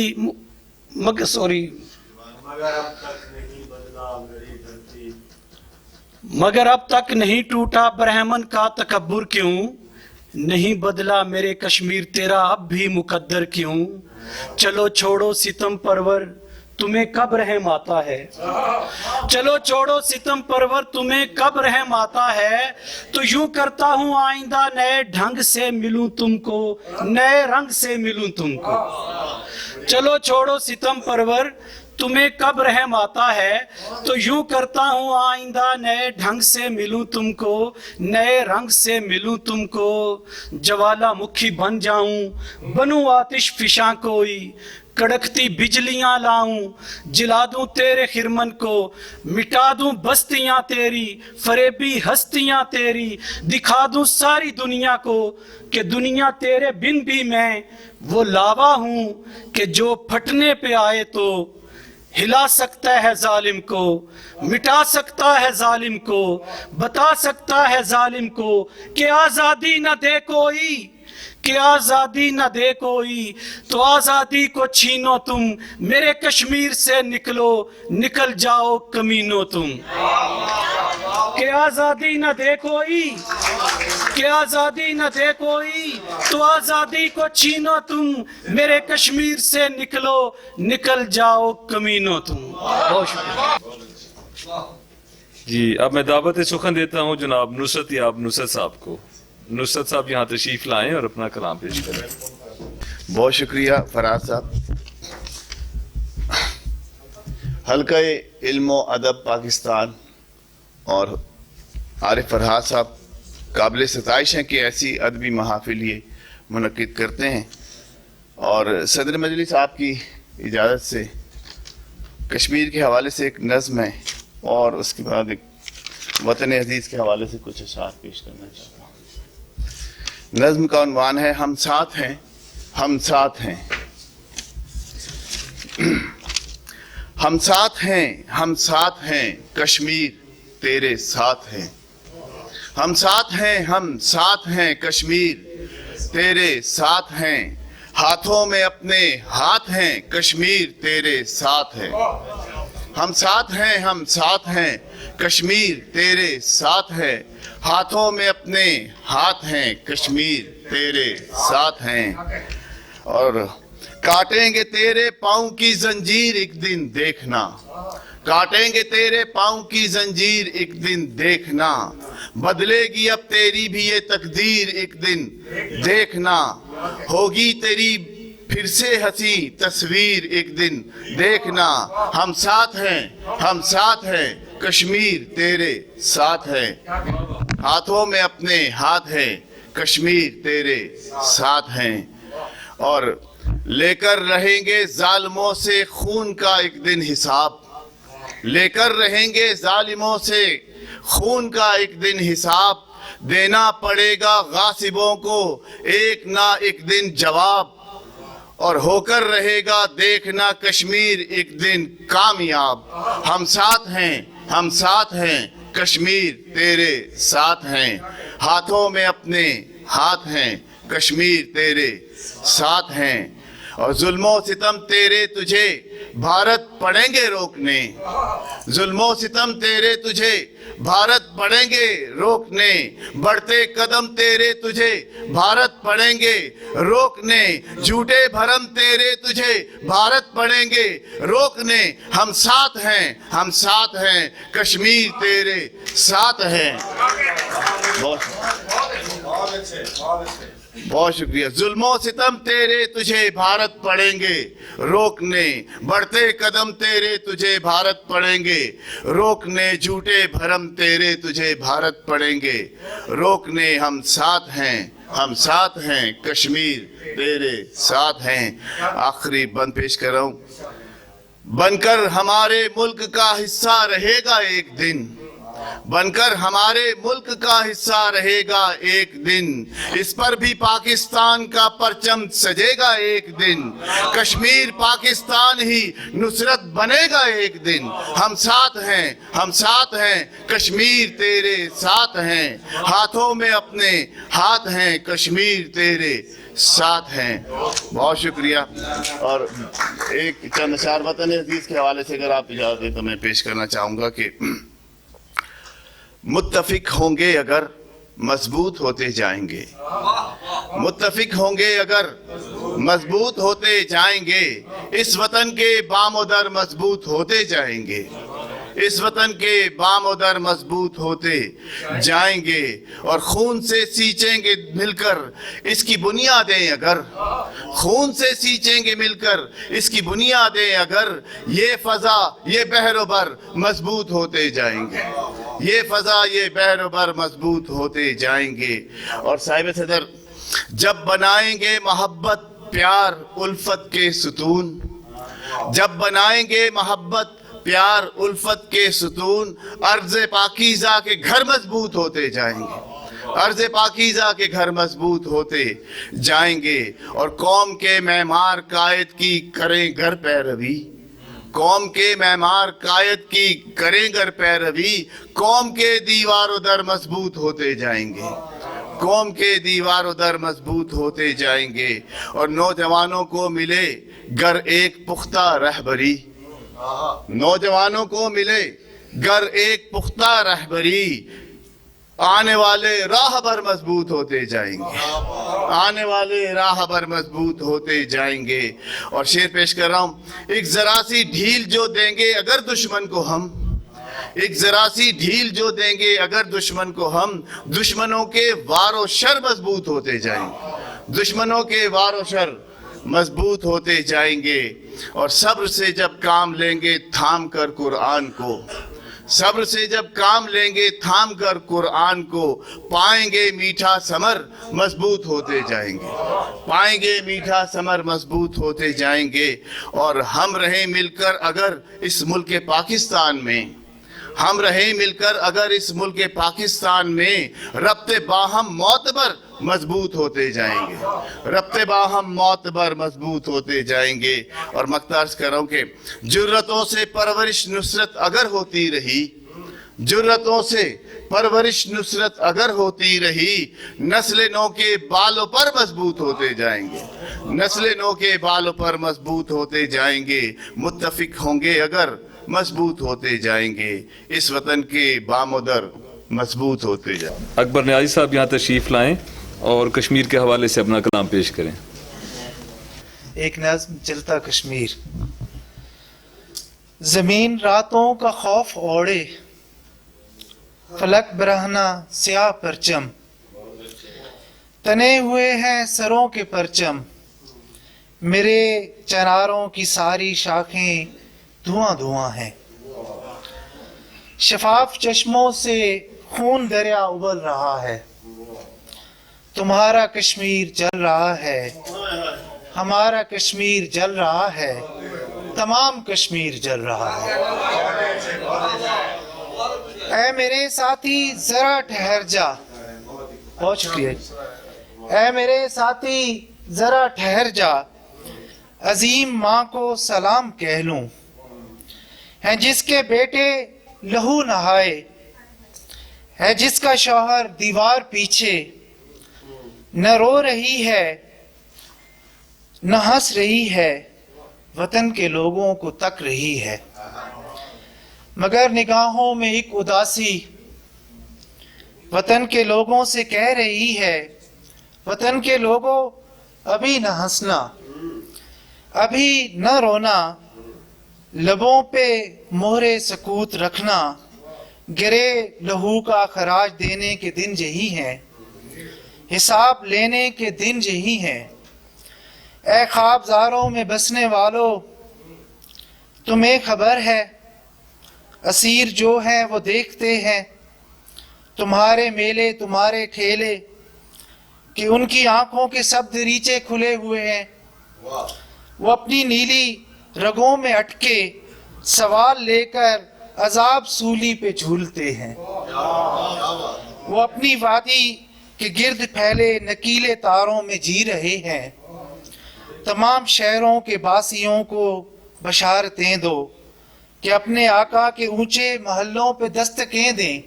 مگر اب تک نہیں ٹوٹا برہمن کا تکبر کیوں، نہیں بدلا میرے کشمیر تیرا اب بھی مقدر کیوں، چلو چھوڑو ستم پرور تمہیں کب رحم آتا ہے، چلو چھوڑو ستم پرور تمہیں کب رحم آتا ہے، تو یوں کرتا ہوں آئندہ نئے ڈھنگ سے ملوں تم کو، نئے رنگ سے ملوں تم کو، چلو چھوڑو ستم پرور तुम्हें कब रहम आता है तो यूं करता हूँ आइंदा नए ढंग से मिलूं तुमको, नए रंग से मिलूं तुमको, ज्वालामुखी बन जाऊं, बनूं आतिश फिशां कोई, कड़कती बिजलियां लाऊं, जिला दूं तेरे खिरमन को, मिटा दूं बस्तियां तेरी, फरेबी हस्तियां तेरी, दिखा दूं सारी दुनिया को कि दुनिया तेरे बिन भी मैं वो लावा हूं कि जो फटने पे आए तो हिला सकता है जालिम को, मिटा सकता है जालिम को, बता सकता है जालिम को कि आजादी न दे कोई, कि आजादी न दे कोई, तो आजादी को छीनो तुम, मेरे कश्मीर से निकलो, निकल जाओ कमीनो तुम। कि आजादी न दे कोई, कि आजादी न दे कोई, तो आजादी को छीनो तुम, मेरे कश्मीर से निकलो, निकल जाओ कमीनो तुम। बहुत शुक्रिया जी। अब मैं दावत सुखन देता हूँ जनाब नुसरत याब नुसरत साहब को। नुसरत साहब यहाँ तशरीफ लाएं और अपना कलाम पेश करें। बहुत शुक्रिया फराज साहब। हल्का इल्म व अदब पाकिस्तान और आरिफ फरहाद साहब काबिल सताइश हैं कि ऐसी अदबी महफिल ये मुनक्किद करते हैं। और सदर मजलिस साहब की इजाज़त से कश्मीर के हवाले से एक नज़्म है और उसके बाद एक वतन अजीज़ के हवाले से कुछ अशार पेश करना चाहता हूँ। नज़्म का उन्वान है हम साथ हैं, हम साथ हैं। हम साथ हैं, हम साथ हैं, कश्मीर तेरे साथ हैं। हम साथ हैं, हम साथ हैं, कश्मीर तेरे साथ हैं। हाथों में अपने हाथ हैं, कश्मीर तेरे साथ है। हम साथ हैं, हम साथ हैं, कश्मीर तेरे साथ है। हाथों में अपने हाथ हैं, कश्मीर तेरे साथ हैं। और काटेंगे तेरे पाँव की जंजीर एक दिन देखना, काटेंगे तेरे पाँव की जंजीर एक दिन देखना। बदलेगी अब तेरी भी ये तकदीर एक दिन देखना। होगी तेरी फिर से हंसी तस्वीर एक दिन देखना। हम साथ हैं, हम साथ हैं, कश्मीर तेरे साथ है। हाथों में अपने हाथ है, कश्मीर तेरे साथ हैं। और लेकर रहेंगे जालिमों से खून का एक दिन हिसाब, लेकर रहेंगे जालिमों से खून का एक दिन हिसाब। देना पड़ेगा गासिबों को एक ना एक दिन जवाब। और होकर रहेगा देखना कश्मीर एक दिन कामयाब। हम साथ हैं, हम साथ हैं, कश्मीर तेरे साथ हैं। हाथों में अपने हाथ हैं, कश्मीर तेरे साथ हैं। और जुल्मों सितम तेरे तुझे भारत पड़ेंगे रोकने, जुल्मों सितम तेरे तुझे भारत पड़ेंगे रोकने। बढ़ते कदम तेरे तुझे भारत पड़ेंगे रोकने। झूठे भरम तेरे तुझे भारत पड़ेंगे रोकने। हम साथ हैं, हम साथ हैं, कश्मीर तेरे साथ हैं। बहुत शुक्रिया। जुल्मों सितम तेरे तुझे भारत पड़ेंगे रोकने। बढ़ते कदम तेरे तुझे भारत पड़ेंगे रोकने। झूठे भरम तेरे तुझे भारत पड़ेंगे रोकने। हम साथ हैं, हम साथ हैं, कश्मीर तेरे साथ हैं। आखिरी बंद पेश कर रहा हूँ। बनकर हमारे मुल्क का हिस्सा रहेगा एक दिन, बनकर हमारे मुल्क का हिस्सा रहेगा एक दिन। इस पर भी पाकिस्तान का परचम सजेगा एक दिन। कश्मीर पाकिस्तान ही नुसरत बनेगा एक दिन। हम साथ हैं, हम साथ हैं, कश्मीर तेरे साथ हैं। हाथों में अपने हाथ हैं, कश्मीर तेरे साथ हैं। बहुत शुक्रिया। और एक चंद अशार वतन अजीज के हवाले से अगर आप इजाज़त दें तो मैं पेश करना चाहूँगा कि मुत्तफिक होंगे अगर मजबूत होते जाएंगे, मुत्तफिक होंगे अगर मजबूत होते जाएंगे। इस वतन के बामोदर मजबूत होते जाएंगे। इस वतन के बामोदर मजबूत होते जाएंगे और खून से सींचेंगे मिलकर इसकी बुनियादें अगर, खून से सींचेंगे मिलकर इसकी बुनियादें अगर, ये फजा ये बहरोबर मजबूत होते जाएंगे, ये फजा ये बहरोबर मजबूत होते जाएंगे। और साहिब सदर, जब बनाएंगे मोहब्बत प्यार उल्फत के सुतून, जब बनाएंगे मोहब्बत प्यार उल्फत के सुतून, अर्ज़ पाकीज़ा के घर मजबूत होते जाएंगे, अर्ज़ पाकीज़ा के घर मजबूत होते जाएंगे। और कौम के मैमार कायद की करें घर पैरवी, कौम के मैमार कायद की करें घर पैरवी, कौम के दीवारों दर मजबूत होते जाएंगे, कौम के दीवारों दर मजबूत होते जाएंगे। और नौजवानों को मिले गर एक पुख्ता रहबरी, नौजवानों को मिले गर एक पुख्ता रहबरी, आने वाले राह पर मजबूत होते जाएंगे, आने वाले राह पर मजबूत होते जाएंगे। और शेर पेश कर रहा हूं, एक जरा सी ढील जो देंगे अगर दुश्मन को हम, एक जरा सी ढील जो देंगे अगर दुश्मन को हम, दुश्मनों के वारो शर मजबूत होते जाएंगे, दुश्मनों के वारो शर मजबूत होते जाएंगे। और सब्र से जब काम लेंगे थाम कर कुरान को, सब्र से जब काम लेंगे थाम कर कुरान को, पाएंगे मीठा समर मजबूत होते जाएंगे, पाएंगे मीठा समर मजबूत होते जाएंगे। और हम रहें मिलकर अगर इस मुल्क पाकिस्तान में, हम रहें मिलकर अगर इस मुल्क पाकिस्तान में, रब्ते बाहम मोतबर मजबूत होते जाएंगे, रब्ते बाहम मोतबर मजबूत होते जाएंगे। और मख्तार कर रहा हूं कि जुर्रतों से परवरिश नुसरत अगर होती रही, जुर्रतों से परवरिश नुसरत अगर होती रही, नस्ल नौ के बालों पर मजबूत होते जाएंगे, नस्ल नौ के बालों पर मजबूत होते जाएंगे। मुत्तफिक होंगे अगर मजबूत होते जाएंगे, इस वतन के बामोदर मजबूत होते जाएंगे। अकबर न्याजी साहब यहाँ तशरीफ़ लाएं और कश्मीर के हवाले से अपना कलाम पेश करें। एक नज़्म चलता कश्मीर। ज़मीन रातों का खौफ ओढ़े, फलक बरहना स्याह परचम, तने हुए हैं सरों के परचम, मेरे चनारों की सारी शाखें धुआं धुआं हैं, शफाफ चश्मों से खून दरिया उबल रहा है, तुम्हारा कश्मीर जल रहा है, हमारा कश्मीर जल रहा है, तमाम कश्मीर जल रहा है। ऐ मेरे साथी जरा ठहर जा, बहुत शुक्रिया। ऐ मेरे साथी जरा ठहर जा, अजीम माँ को सलाम कह लूं, है जिसके बेटे लहू नहाए, है जिसका शौहर दीवार पीछे, न रो रही है न हंस रही है, वतन के लोगों को तक रही है, मगर निगाहों में एक उदासी वतन के लोगों से कह रही है, वतन के लोगों अभी न हंसना, अभी न रोना, लबों पे मोहरे सकूत रखना, गिरे लहू का खराज देने के दिन यही हैं, हिसाब लेने के दिन यही हैं। ऐ ख्वाबजारों में बसने वालों, तुम्हें खबर है, असीर जो है वो देखते हैं तुम्हारे मेले तुम्हारे ठेले, कि उनकी आंखों के सब दरीचे खुले हुए हैं, वो अपनी नीली रगों में अटके सवाल लेकर अजाब सूली पे झूलते हैं, वो अपनी वादी के गिर्द फैले नकीले तारों में जी रहे हैं। तमाम शहरों के बासियों को बशारतें दो कि अपने आका के ऊंचे महलों पे दस्तकें दें,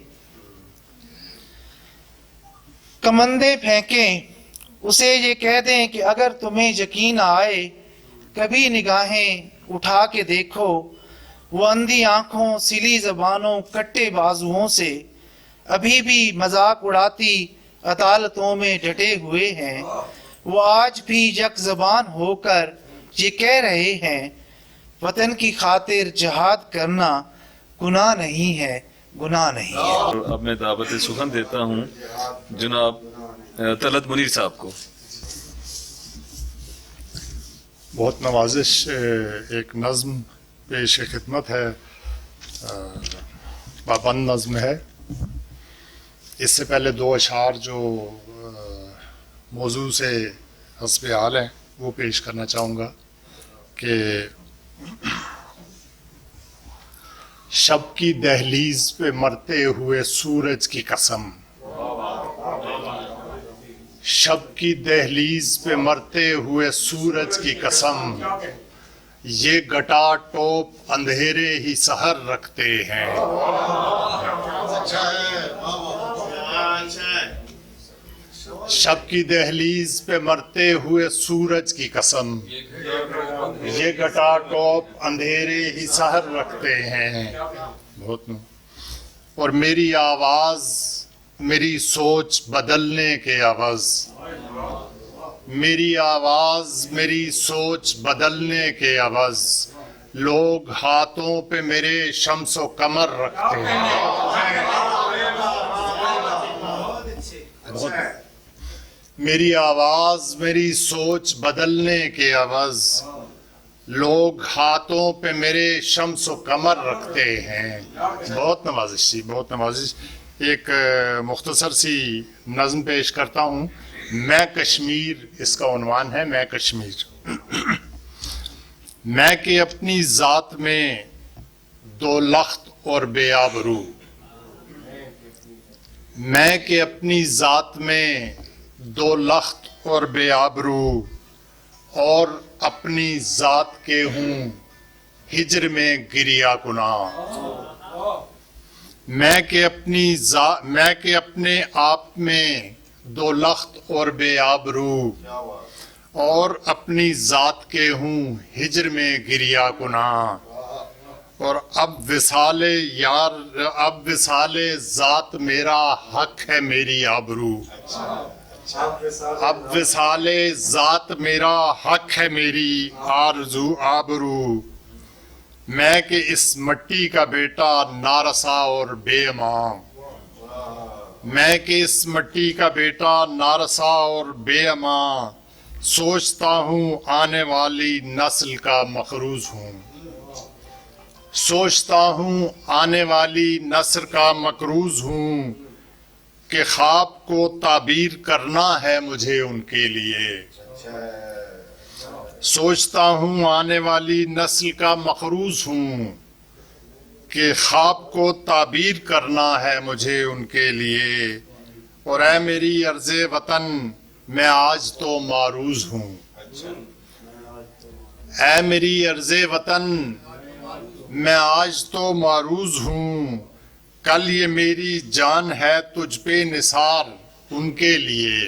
कमंदे फेंकें, उसे ये कह दें कि अगर तुम्हें यकीन आए कभी निगाहें उठा के देखो, वो अंधी आंखों सिली जबानों कट्टे बाजुओं से अभी भी मजाक उड़ाती अदालतों में डटे हुए हैं, वो आज भी यक ज़बान होकर ये कह रहे हैं, वतन की खातिर जहाद करना गुनाह नहीं है, गुनाह नहीं है। और अब मैं दावत सुखन देता हूँ जनाब तलत मुनीर साहब को। बहुत नवाजिश एक नज़्म पेश खिदमत है, पाबंद नज़्म है। इससे पहले दो अशार जो मौजू से हस्ब हाल हैं वो पेश करना चाहूँगा कि शब की दहलीज पे मरते हुए सूरज की कसम, शब की दहलीज पे मरते हुए सूरज की कसम, ये गटा टोप अंधेरे ही सहर रखते हैं। शब की दहलीज पे मरते हुए सूरज की कसम, ये गटा टोप अंधेरे ही सहर रखते हैं। बहुत नो। और मेरी आवाज मेरी सोच बदलने के आवाज, मेरी आवाज मेरी सोच बदलने के आवाज, लोग हाथों पे मेरे शम्सो कमर रखते हैं। मेरी आवाज मेरी सोच बदलने के आवाज, लोग हाथों पे मेरे शम्सो कमर रखते हैं। बहुत नवाजिश थी, बहुत नवाजिश। एक मुख्तसर सी नज़्म पेश करता हूँ। मैं कश्मीर, इसका उन्वान है मैं कश्मीर। मैं के अपनी ज़ात में दो लख्त और बेआबरू, मैं के अपनी ज़ात में दो लख्त और बेआबरू, और अपनी ज़ात के हूँ हिजर में गिरिया गुनाह। मैं के अपने आप में दो लख्त और बेआबरू, और अपनी ज़ात के हूँ हिजर में गिरिया गुनाह। और अब विसाले यार, अब विसाले ज़ात मेरा हक है मेरी आबरू, अब विसाले ज़ात मेरा हक है मेरी आरज़ू आबरू। मैं कि इस मट्टी का बेटा नारसा और बेअमां, मैं कि इस मट्टी का बेटा नारसा और बेअमां, सोचता हूँ आने वाली नस्ल का मखरूज हूँ, सोचता हूँ आने वाली नस्ल का मकरूज हूँ, कि ख्वाब को ताबीर करना है मुझे उनके लिए। सोचता हूँ आने वाली नस्ल का मखरूज हूँ, कि ख्वाब को ताबीर करना है मुझे उनके लिए। और ऐ मेरी अर्ज़े वतन मैं आज तो मारूज हूँ, ऐ मेरी अर्ज़े वतन मैं आज तो मारूज हूँ, कल ये मेरी जान है तुझ पे निसार उनके लिए,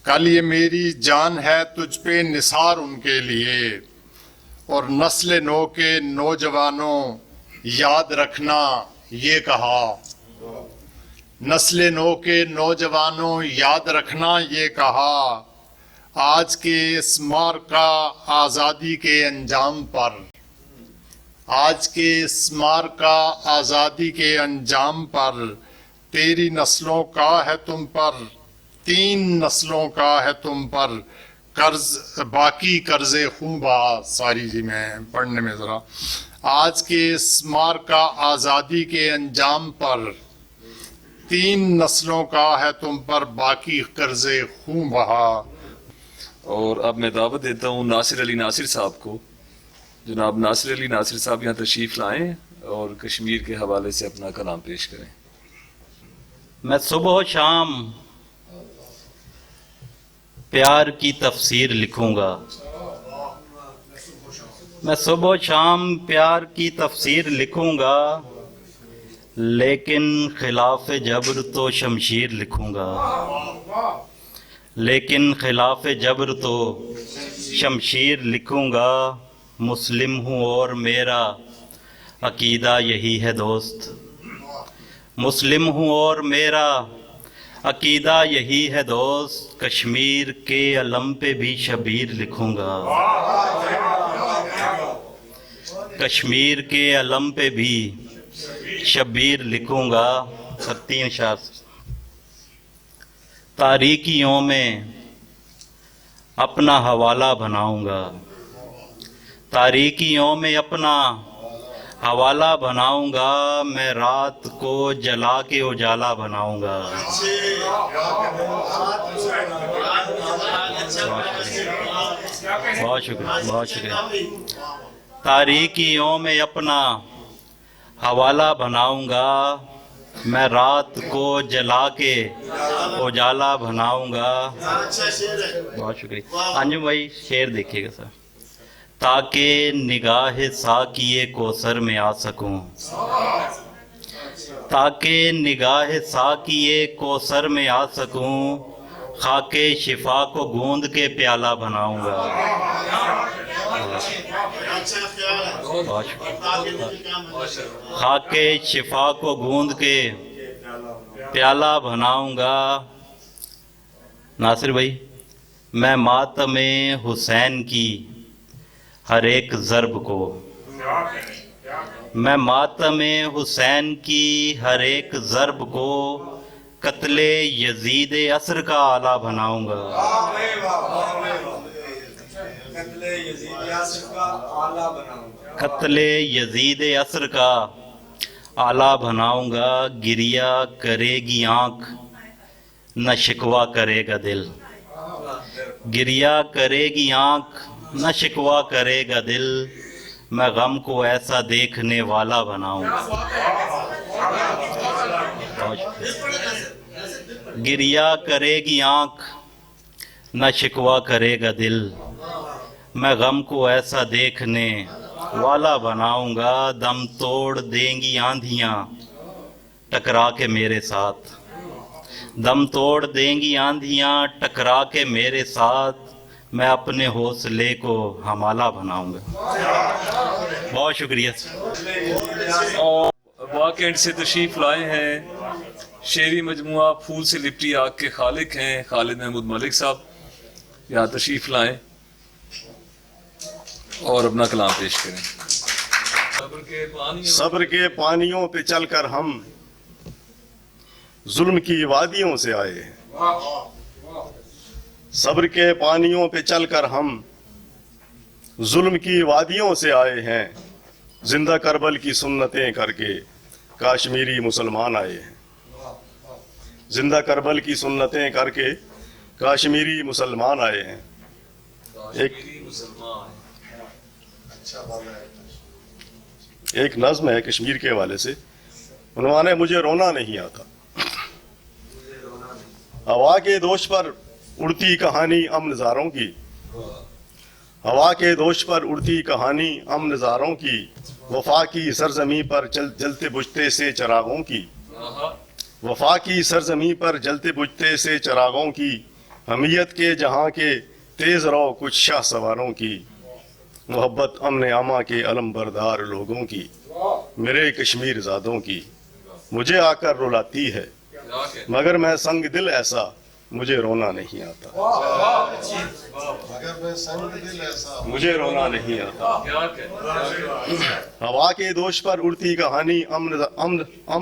कल ये मेरी जान है तुझ पे निसार उनके लिए। और नस्ल नो के नौजवानों याद रखना ये कहा, नस्ल नो के नौजवानों याद रखना ये कहा, आज के इस मार का आज़ादी के अंजाम पर, आज के इस मार का आज़ादी के अंजाम पर, तेरी नस्लों का है तुम पर, तीन नस्लों का है तुम पर कर्ज, बाकी कर्जे खूबा। सारी जी मैं पढ़ने में ज़रा, आज के इस मार का आज़ादी के अंजाम पर, तीन नस्लों का है तुम पर बाकी कर्जे खूब बहा। और अब मैं दावत देता हूँ नासिर अली नासिर साहब को। जनाब नासिर अली नासिर साहब यहाँ तशरीफ़ लाएं और कश्मीर के हवाले से अपना कलाम पेश करें। मैं सुबह शाम प्यार की तफसीर लिखूंगा, मैं सुबह शाम प्यार की तफसीर लिखूंगा, लेकिन खिलाफ जबर तो शमशीर लिखूंगा, लेकिन खिलाफ जबर तो शमशीर लिखूंगा। मुस्लिम हूँ और मेरा अकीदा यही है दोस्त, मुस्लिम हूँ और मेरा अकीदा यही है दोस्त, कश्मीर के अलम पे भी शबीर लिखूंगा, कश्मीर के अलम पे भी शब्बीर लिखूंगा। 3 शार। तारीकियों में अपना हवाला बनाऊंगा, तारीकियों में अपना हवाला बनाऊंगा, मैं रात को जला के उजाला बनाऊंगा। बहुत शुक्रिया, बहुत शुक्रिया। तारीकियों में अपना हवाला बनाऊंगा, मैं रात को जला के उजाला बनाऊंगा। बहुत शुक्रिया। अंजुम भाई शेर देखिएगा सर। ताकि निगाह साकिए कोसर में आ सकूं, ताकि निगाह साकिए कोसर में आ सकूं, खाके शिफा को गूंद के प्याला बनाऊंगा। खाके शिफा को गूंद के प्याला बनाऊंगा। नासिर भाई, मैं मातमे हुसैन की हर एक ज़र्ब को, मैं मातमे हुसैन की हर एक ज़र्ब को कत्ले यजीद असर का आला बनाऊंगा। कत्ले यजीद असर का आला बनाऊंगा। गिरिया करेगी आँख न शिकवा करेगा दिल, गिरिया करेगी आँख न शिकवा करेगा दिल, मैं गम को ऐसा देखने वाला बनाऊंगा। गिरिया करेगी आँख न शिकवा करेगा दिल, मैं गम को ऐसा देखने वाला बनाऊंगा। दम तोड़ देंगी आंधियां टकरा के मेरे साथ, दम तोड़ देंगी आंधियां टकरा के मेरे साथ, मैं अपने हौसले को हमाला बनाऊंगा। बहुत शुक्रिया। और वाकई से तशरीफ लाए हैं शेरी मजमुआ फूल से लिपटी आग के खालिक हैं खालिद महमूद मलिक साहब, यहाँ तशरीफ लाएं और अपना कलाम पेश करें। सब्र के पानियों पे चलकर हम जुल्म की वादियों से आए हैं, सब्र के पानियों पे चलकर हम जुल्म की वादियों से आए हैं, जिंदा करबल की सुन्नतें करके काश्मीरी मुसलमान आए हैं, जिंदा करबल की सुन्नतें करके काश्मीरी मुसलमान आए हैं। एक नज्म है कश्मीर के हवाले से, उन्वान है मुझे रोना नहीं आता। हवा के दोष पर उड़ती कहानी अम नज़ारों की, हवा के दोष पर उड़ती कहानी अम नज़ारों की, वफा की सरजमी पर जलते बुझते से चरागों की, वफा की सरजमी पर जलते बुझते से चरागों की, हमीयत के जहाँ के तेज रो कुछ शाह सवारों की, मोहब्बत अमन आमा के अलम बरदार लोगों की, मेरे कश्मीर ज़ादों की, मुझे आकर रुलाती है मगर मैं संग दिल ऐसा मुझे रोना नहीं आता, मुझे रोना नहीं आता। हवा के दोष पर उड़ती कहानी अम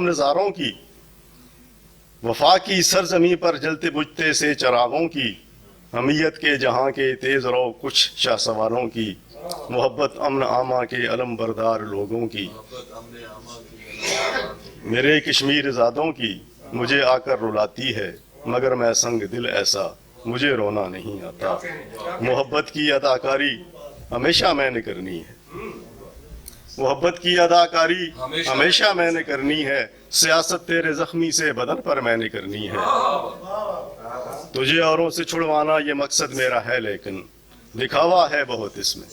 नज़ारों की, वफा की सरजमी पर जलते बुझते से चरागों की, हमीयत के जहाँ के तेज रो कुछ शाह सवारों की, मोहब्बत अमन आमा के अलम बरदार लोगों की, मेरे कश्मीर ज़ादों की, मुझे आकर रुलाती है मगर मैं संग दिल ऐसा मुझे रोना नहीं आता। मोहब्बत की अदाकारी हमेशा मैंने करनी है, मोहब्बत की अदाकारी हमेशा मैंने करनी है, सियासत तेरे जख्मी से बदन पर मैंने करनी है, तुझे औरों से छुड़वाना ये मकसद मेरा है लेकिन दिखावा है बहुत इसमें,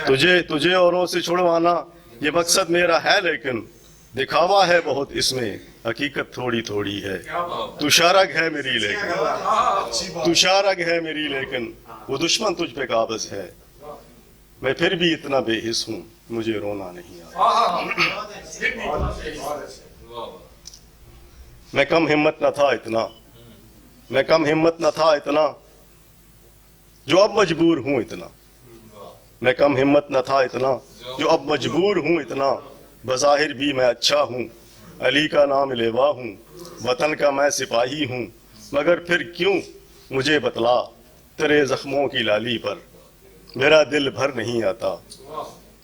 तुझे औरों से छुड़वाना ये मकसद मेरा है लेकिन दिखावा है बहुत इसमें, हकीकत थोड़ी थोड़ी है, तुशारग है मेरी लेकिन, तुशारग है मेरी लेकिन वो दुश्मन तुझ पे काबज है, मैं फिर भी इतना बेहिस हूँ मुझे रोना नहीं आता। मैं कम हिम्मत न था इतना, मैं कम हिम्मत न था इतना जो अब मजबूर हूँ इतना, मैं कम हिम्मत न था इतना जो अब मजबूर हूँ इतना, बज़ाहिर भी मैं अच्छा हूँ, अली का नाम लेवा हूँ, वतन का मैं सिपाही हूँ, मगर फिर क्यों मुझे बतला, तेरे जख्मों की लाली पर मेरा दिल भर नहीं आता,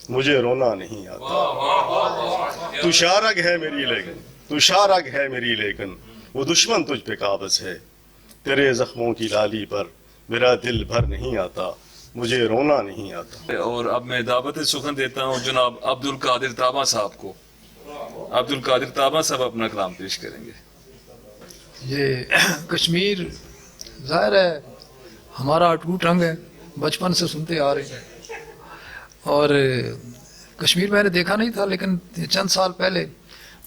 मुझे रोना नहीं आता। तू शारग है मेरी लेकिन, तू शारग है मेरी लेकिन, वो दुश्मन तुझ पे काबज़ है, तेरे जख्मों की लाली पर मेरा दिल भर नहीं आता, मुझे रोना नहीं आता। और अब मैं दावत सुखन देता हूँ जनाब अब्दुल कादिर ताबा साहब को। अब्दुल कादिर ताबा साहब अपना कलाम पेश करेंगे। ये कश्मीर ज़ाहिर है हमारा अटूट रंग है, बचपन से सुनते आ रहे हैं। और कश्मीर मैंने देखा नहीं था, लेकिन चंद साल पहले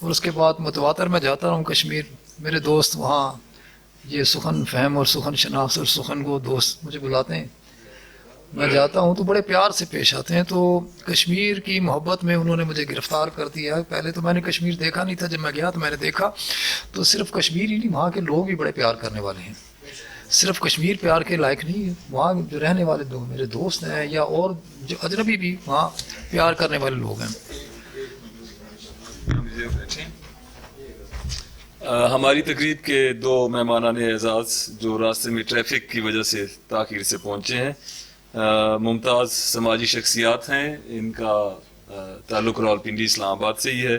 और उसके बाद मुतवातर मैं जाता रहा हूँ कश्मीर। मेरे दोस्त वहाँ ये सुखन फहम और सुखन शनाख्त और सुखन को दोस्त मुझे बुलाते हैं, मैं जाता हूँ तो बड़े प्यार से पेश आते हैं। तो कश्मीर की मोहब्बत में उन्होंने मुझे गिरफ़्तार कर दिया है। पहले तो मैंने कश्मीर देखा नहीं था, जब मैं गया तो मैंने देखा तो सिर्फ कश्मीर ही नहीं, वहाँ के लोग भी बड़े प्यार करने वाले हैं। सिर्फ कश्मीर प्यार के लायक नहीं है, वहाँ जो रहने वाले लोग मेरे दोस्त हैं या और जो अजनबी भी वहाँ प्यार करने वाले लोग हैं। हमारी तकरीब के दो मेहमानान एजाज़ जो रास्ते में ट्रैफिक की वजह से ताख़ीर से पहुँचे हैं, मुमताज़ समाजी शख्सियात हैं। इनका ताल्लुक़ रावलपिंडी इस्लामाबाद से ही है,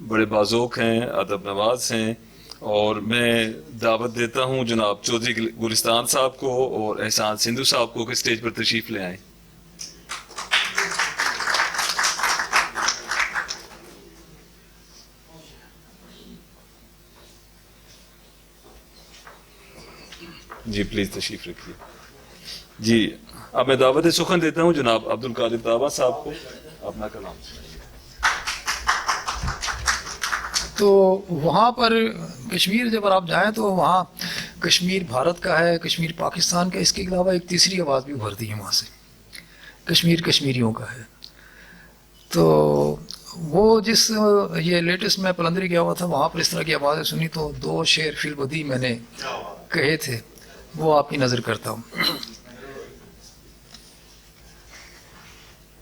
बड़े बाज़ोक हैं, अदब नवाज़ हैं। और मैं दावत देता हूँ जनाब चौधरी गुलिस्तान साहब को और एहसान सिंधु साहब को कि स्टेज पर तशरीफ़ ले आएँ। जी प्लीज़ तशरीफ़ रखिए। जी अब मैं दावत सुखन देता हूँ जनाब अब्दुल कादिर ताबा साहब को, अपना कलाम। तो वहाँ पर कश्मीर जब आप जाएं तो वहाँ कश्मीर भारत का है, कश्मीर पाकिस्तान का, इसके अलावा एक तीसरी आवाज़ भी उभरती है वहाँ से, कश्मीर कश्मीरियों का है। तो वो जिस ये लेटेस्ट मैं पलंदरी गया हुआ था, वहाँ पर इस तरह की आवाज़ें सुनी तो दो शेर फिल बदी मैंने कहे थे, वो आपकी नज़र करता हूँ।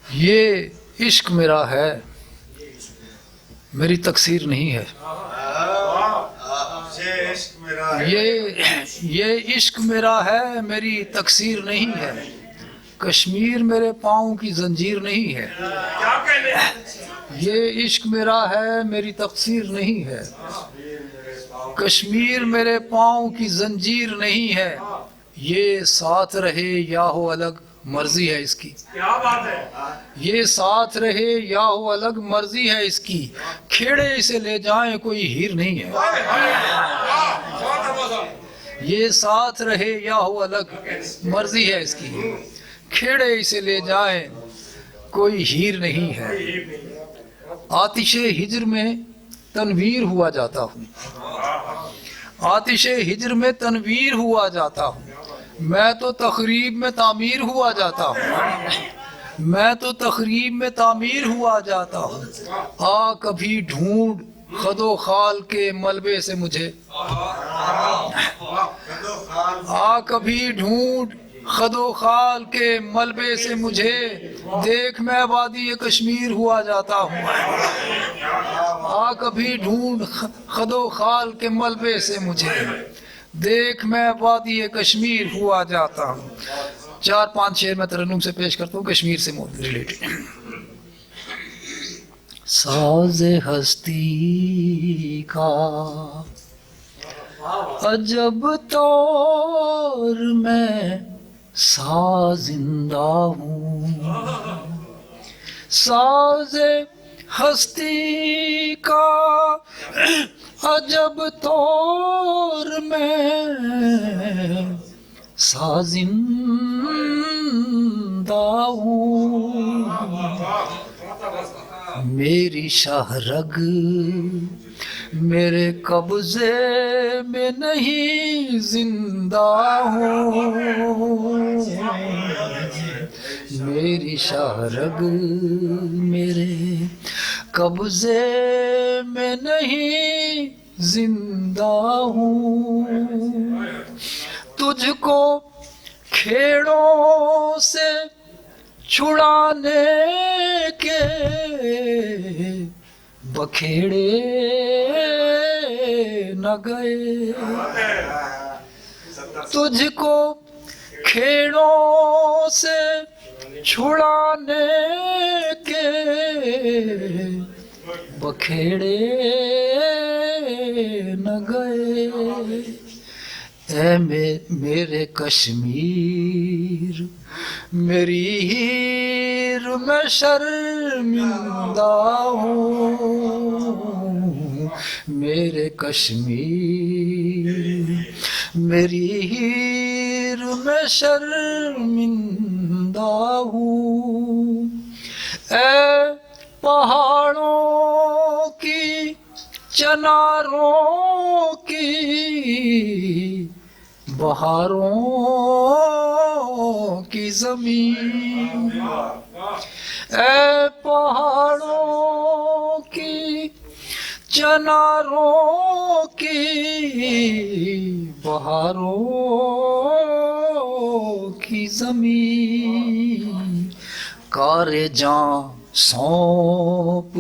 ये इश्क मेरा है, मेरी तकसीर नहीं है। ये इश्क मेरा है, मेरी तकसीर नहीं है। कश्मीर मेरे पाँव की जंजीर नहीं है। ये इश्क मेरा है, मेरी तकसीर नहीं है। कश्मीर मेरे पाँव की जंजीर नहीं है। ये साथ रहे या हो अलग, मर्जी है इसकी। क्या बात है। ये साथ रहे या हो अलग, मर्जी है इसकी। खेड़े इसे ले जाएं, कोई हीर नहीं है। ये साथ रहे या हो अलग, मर्जी है इसकी। खेड़े इसे ले जाएं, कोई हीर नहीं है। आतिशे हिज्र में तनवीर हुआ जाता हूँ। आतिशे हिज्र में तनवीर हुआ जाता हूँ। मैं तो तखरीब में तामीर हुआ जाता हूँ। मैं तो तखरीब में तामीर हुआ जाता हूँ। आ कभी ढूंढ खदो खाल के मलबे से मुझे। आ कभी ढूंढ खदो खाल के मलबे से मुझे। देख मैं वादी कश्मीर हुआ जाता हूँ। आ कभी ढूंढ खदो खाल के मलबे से मुझे। देख मैं वादी कश्मीर हुआ जाता हूँ। 4-5 शेर मैं तरन्नुम से पेश करता हूँ कश्मीर से रिलेटेड। साज़े हस्ती का अजब तौर में साजिंदा हूँ। साज़े हस्ती का अजब तौर में साजिंदा हूँ। मेरी शाहरग मेरे कब्जे में नहीं, जिंदा हूँ। मेरी शाहरग मेरे कब्जे में नहीं, जिंदा हूँ। तुझको खेड़ों से छुड़ाने के बखेड़े न गए, तुझको खेड़ों से छुड़ाने के बखेड़े न गए। ऐ मेरे कश्मीर मेरी हीर मैं शर्मिंदा हूँ, मेरे कश्मीर मेरी हीर मैं शर्मिंदा हूँ। ऐ पहाड़ों की चनारों की बहारों की जमीन, ऐ पहाड़ों की चनारों की बहारों की जमीन, कारे जां सौंप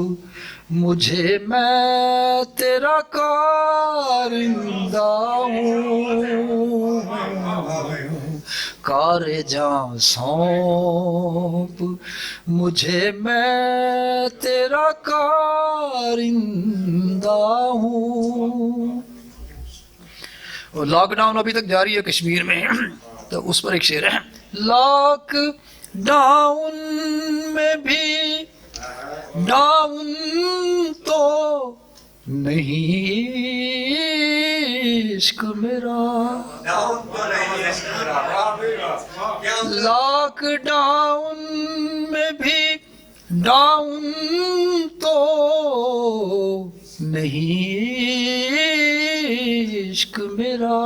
मुझे मैं तेरा कारिंदा हूँ, कारे जां सौंप मुझे मैं तेरा कारिंदा हूँ। और लॉकडाउन अभी तक जारी है कश्मीर में, तो उस पर एक शेर है। लॉकडाउन में भी डाउन तो नहीं इश्क मेरा, लॉकडाउन में भी डाउन तो नहीं इश्क मेरा,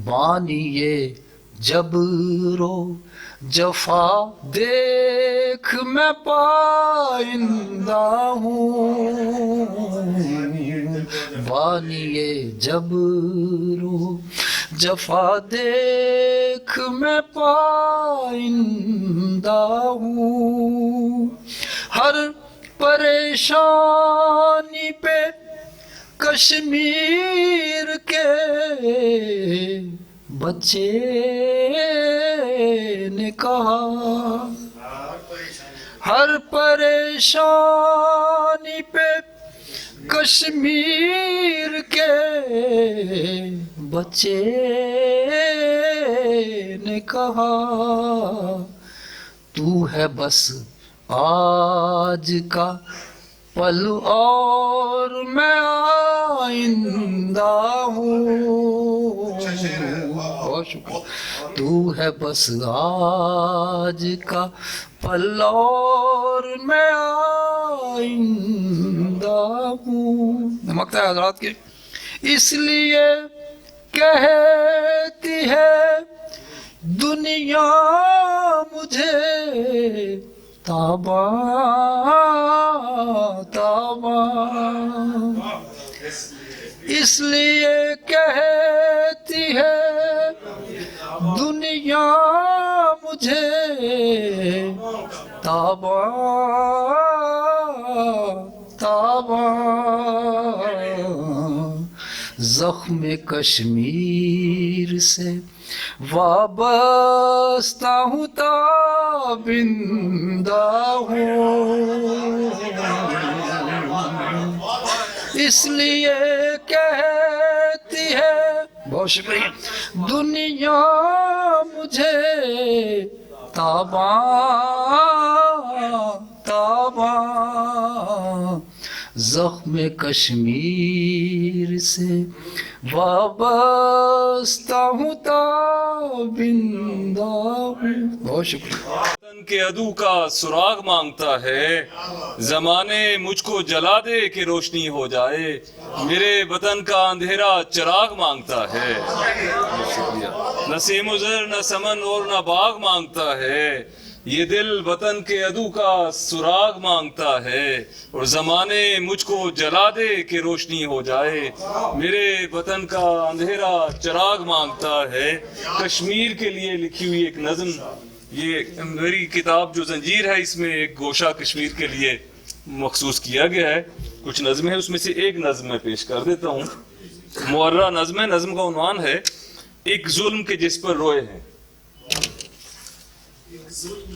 बानिए जबरो जफा देख मैं पाइंदा हूँ, बानिए जबरो जफा देख मैं पाइंदा हूँ। हर परेशानी पे कश्मीर के बच्चे ने कहा, हर परेशानी पे कश्मीर के बच्चे ने कहा, तू है बस आज का पल और मैं आइंदा हूँ, बहुत शुक्रिया। तू है बस आज का पल और मैं आइंदा हूँ। मकता है हज़रात के, इसलिए कहती है दुनिया मुझे ताबा ताबा, इसलिए कहती है दुनिया मुझे ताबा ताबा। ज़ख्म कश्मीर से वाबस्ता हूँ ताबिंदा हूँ, इसलिए कहती है, बहुत शुक्रिया, दुनिया मुझे ताबा ताबा। ज़ख्म कश्मीर से वाबस्ता हूँ ताबिंदा हूँ। बहुत शुक्रिया। वतन के अदू का सुराग मांगता है, जमाने मुझको जला दे कि रोशनी हो जाए, मेरे वतन का अंधेरा चिराग मांगता है। शुक्रिया। न सेमुज़र न समन और न बाग मांगता है, ये दिल वतन के अदू का सुराग मांगता है, और जमाने मुझको जला दे कि रोशनी हो जाए, मेरे वतन का अंधेरा चिराग मांगता है। कश्मीर के लिए लिखी हुई एक नज़म یہ میری کتاب جو زنجیر ہے اس میں ایک گوشہ کشمیر کے لیے مخصوص کیا گیا ہے. کچھ نظمیں ہیں، اس میں سے ایک نظم میں پیش کر دیتا ہوں. معرہ نظم ہے. نظم کا عنوان ہے ایک ظلم کے جس پر روئے ہیں.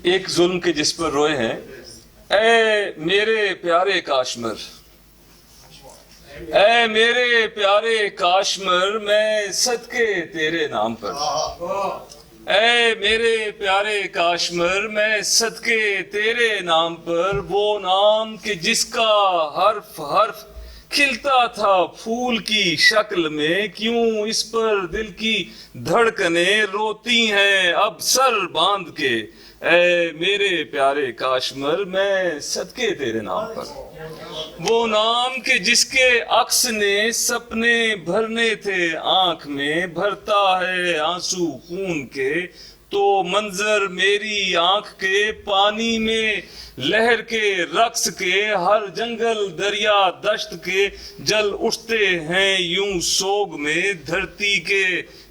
ایک ظلم کے جس پر روئے ہیں. اے میرے پیارے کاشمر، اے میرے پیارے کاشمر، میں صدقے تیرے نام پر، اے میرے پیارے کاشمر، میں صدقے تیرے نام پر، وہ نام کہ جس کا حرف حرف کھلتا تھا پھول کی شکل میں، کیوں اس پر دل کی دھڑکنیں روتی ہیں اب سر باندھ کے. اے میرے پیارے کاشمر، میں صدقے تیرے نام پر، وہ نام کہ جس کے عکس نے سپنے بھرنے تھے آنکھ میں، بھرتا ہے آنسو خون کے تو منظر میری آنکھ کے، پانی میں لہر کے رقص کے، ہر جنگل دریا دشت کے جل اٹھتے ہیں یوں سوگ میں، دھرتی کے